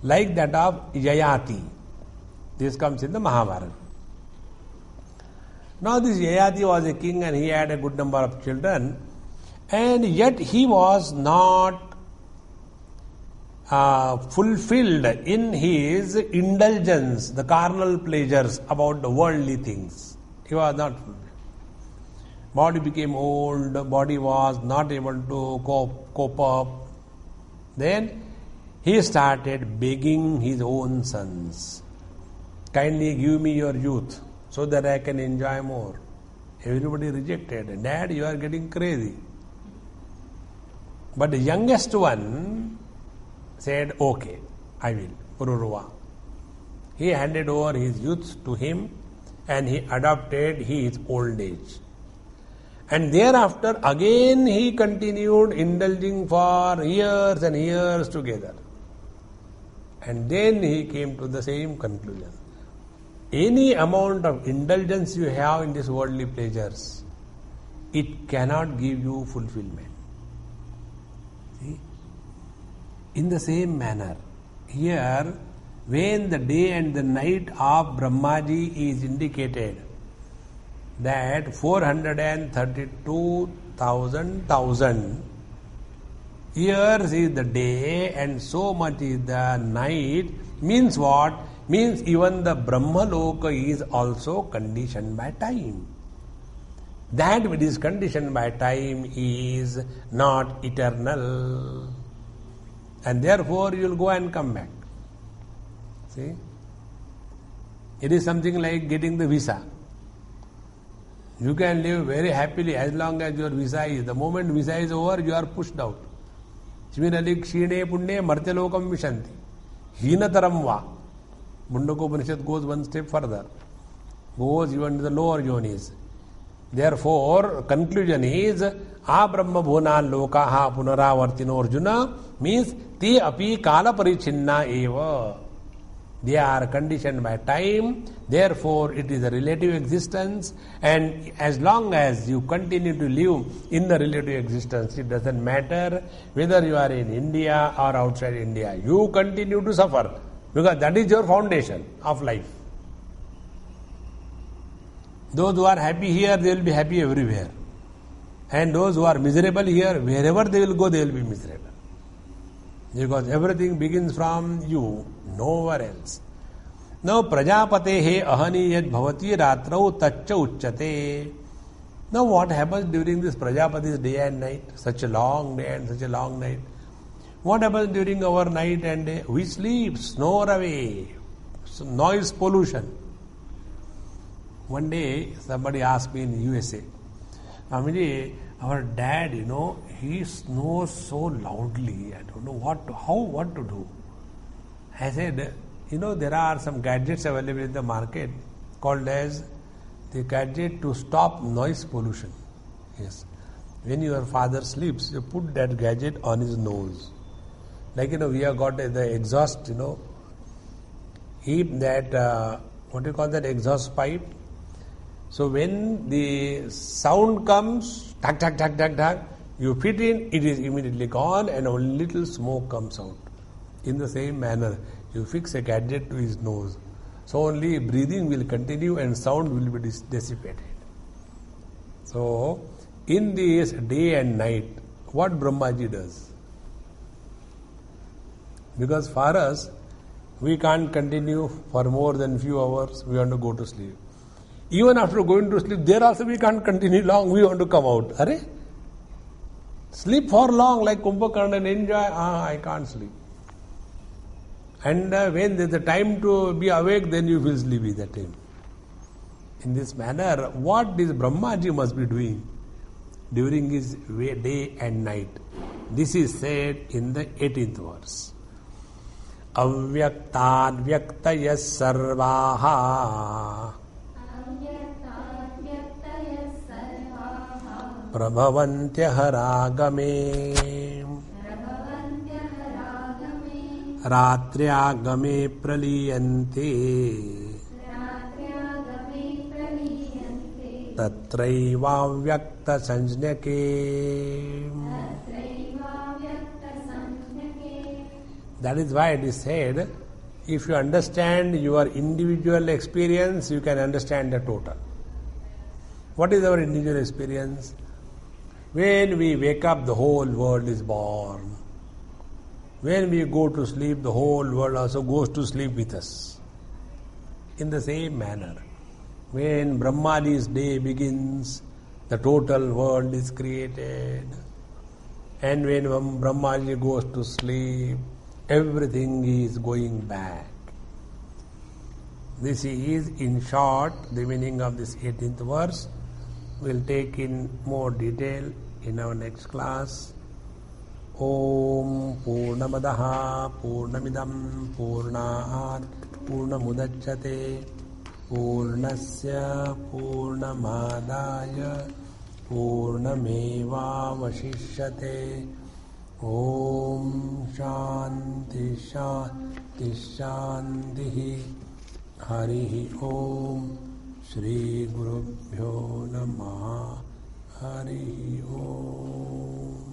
Like that of Yayati. This comes in the Mahabharata. Now this Yayati was a king and he had a good number of children, and yet he was not fulfilled in his indulgence, the carnal pleasures about the worldly things. He was not fulfilled. Body became old, body was not able to cope up. Then he started begging his own sons, kindly give me your youth so that I can enjoy more. Everybody rejected. Dad, you are getting crazy. But the youngest one said, okay, I will. Pururuva. He handed over his youth to him and he adopted his old age. And thereafter again he continued indulging for years and years together. And then he came to the same conclusion. Any amount of indulgence you have in these worldly pleasures, it cannot give you fulfillment. See? In the same manner, here, when the day and the night of Brahmaji is indicated, that 432,000 years is the day and so much is the night, means what? Means even the Brahmaloka is also conditioned by time. That which is conditioned by time is not eternal. And therefore you will go and come back. See? It is something like getting the visa. You can live very happily as long as your visa is. The moment visa is over, you are pushed out. Similarly, kshine punne martyalokam vishanti. Hinataram va. Mundaka Upanishad goes one step further. Goes even to the lower yonis. Therefore, conclusion is, Abrahma bhuna lokaha punaravartino Arjuna means te api kala parichinna eva. They are conditioned by time, therefore it is a relative existence, and as long as you continue to live in the relative existence, it doesn't matter whether you are in India or outside India, you continue to suffer, because that is your foundation of life. Those who are happy here, they will be happy everywhere. And those who are miserable here, wherever they will go, they will be miserable. Because everything begins from you, nowhere else. Now, Prajapatehe ahani yad bhavati ratrau taccha uchyate. Now, what happens during this Prajapati's day and night? Such a long day and such a long night. What happens during our night and day? We sleep, snore away, noise pollution. One day, somebody asked me in USA, Swamiji, our dad, he snores so loudly. I don't know what to do. I said, there are some gadgets available in the market called as the gadget to stop noise pollution. Yes. When your father sleeps, you put that gadget on his nose. Like, we have got the exhaust, heap that, what do you call that, exhaust pipe? So when the sound comes, tak, tak, tak, tak, tak, you fit in, it is immediately gone and only little smoke comes out. In the same manner, you fix a gadget to his nose. So only breathing will continue and sound will be dissipated. So, in this day and night, what Brahmaji does? Because for us, we can't continue for more than few hours, we want to go to sleep. Even after going to sleep, there also we can't continue long, we want to come out. Are? Sleep for long like Kumbhakarna and enjoy, I can't sleep. And when there's a time to be awake, then you feel sleepy that time. In this manner, what this Brahmaji must be doing during his day and night? This is said in the 18th verse. Avyaktan vyaktayas sarvaha prabhavantyah ragame ratriagame praliyante tatraiva vyakta sanjnake. That is why it is said, if you understand your individual experience, you can understand the total. What is our individual experience? When we wake up, the whole world is born. When we go to sleep, the whole world also goes to sleep with us. In the same manner, when Brahmaji's day begins, the total world is created. And when Brahmaji goes to sleep, everything is going back. This is, in short, the meaning of this 18th verse. We'll take in more detail in our next class. Om Purnamadaha Purnamidam Purnaat Purnamudachyate Purnasya Purnamadaya Purnameva Vashishyate. Om Shanti Shanti Shanti Harihi Om Shri Gurubhyo Namaha Harihi Om.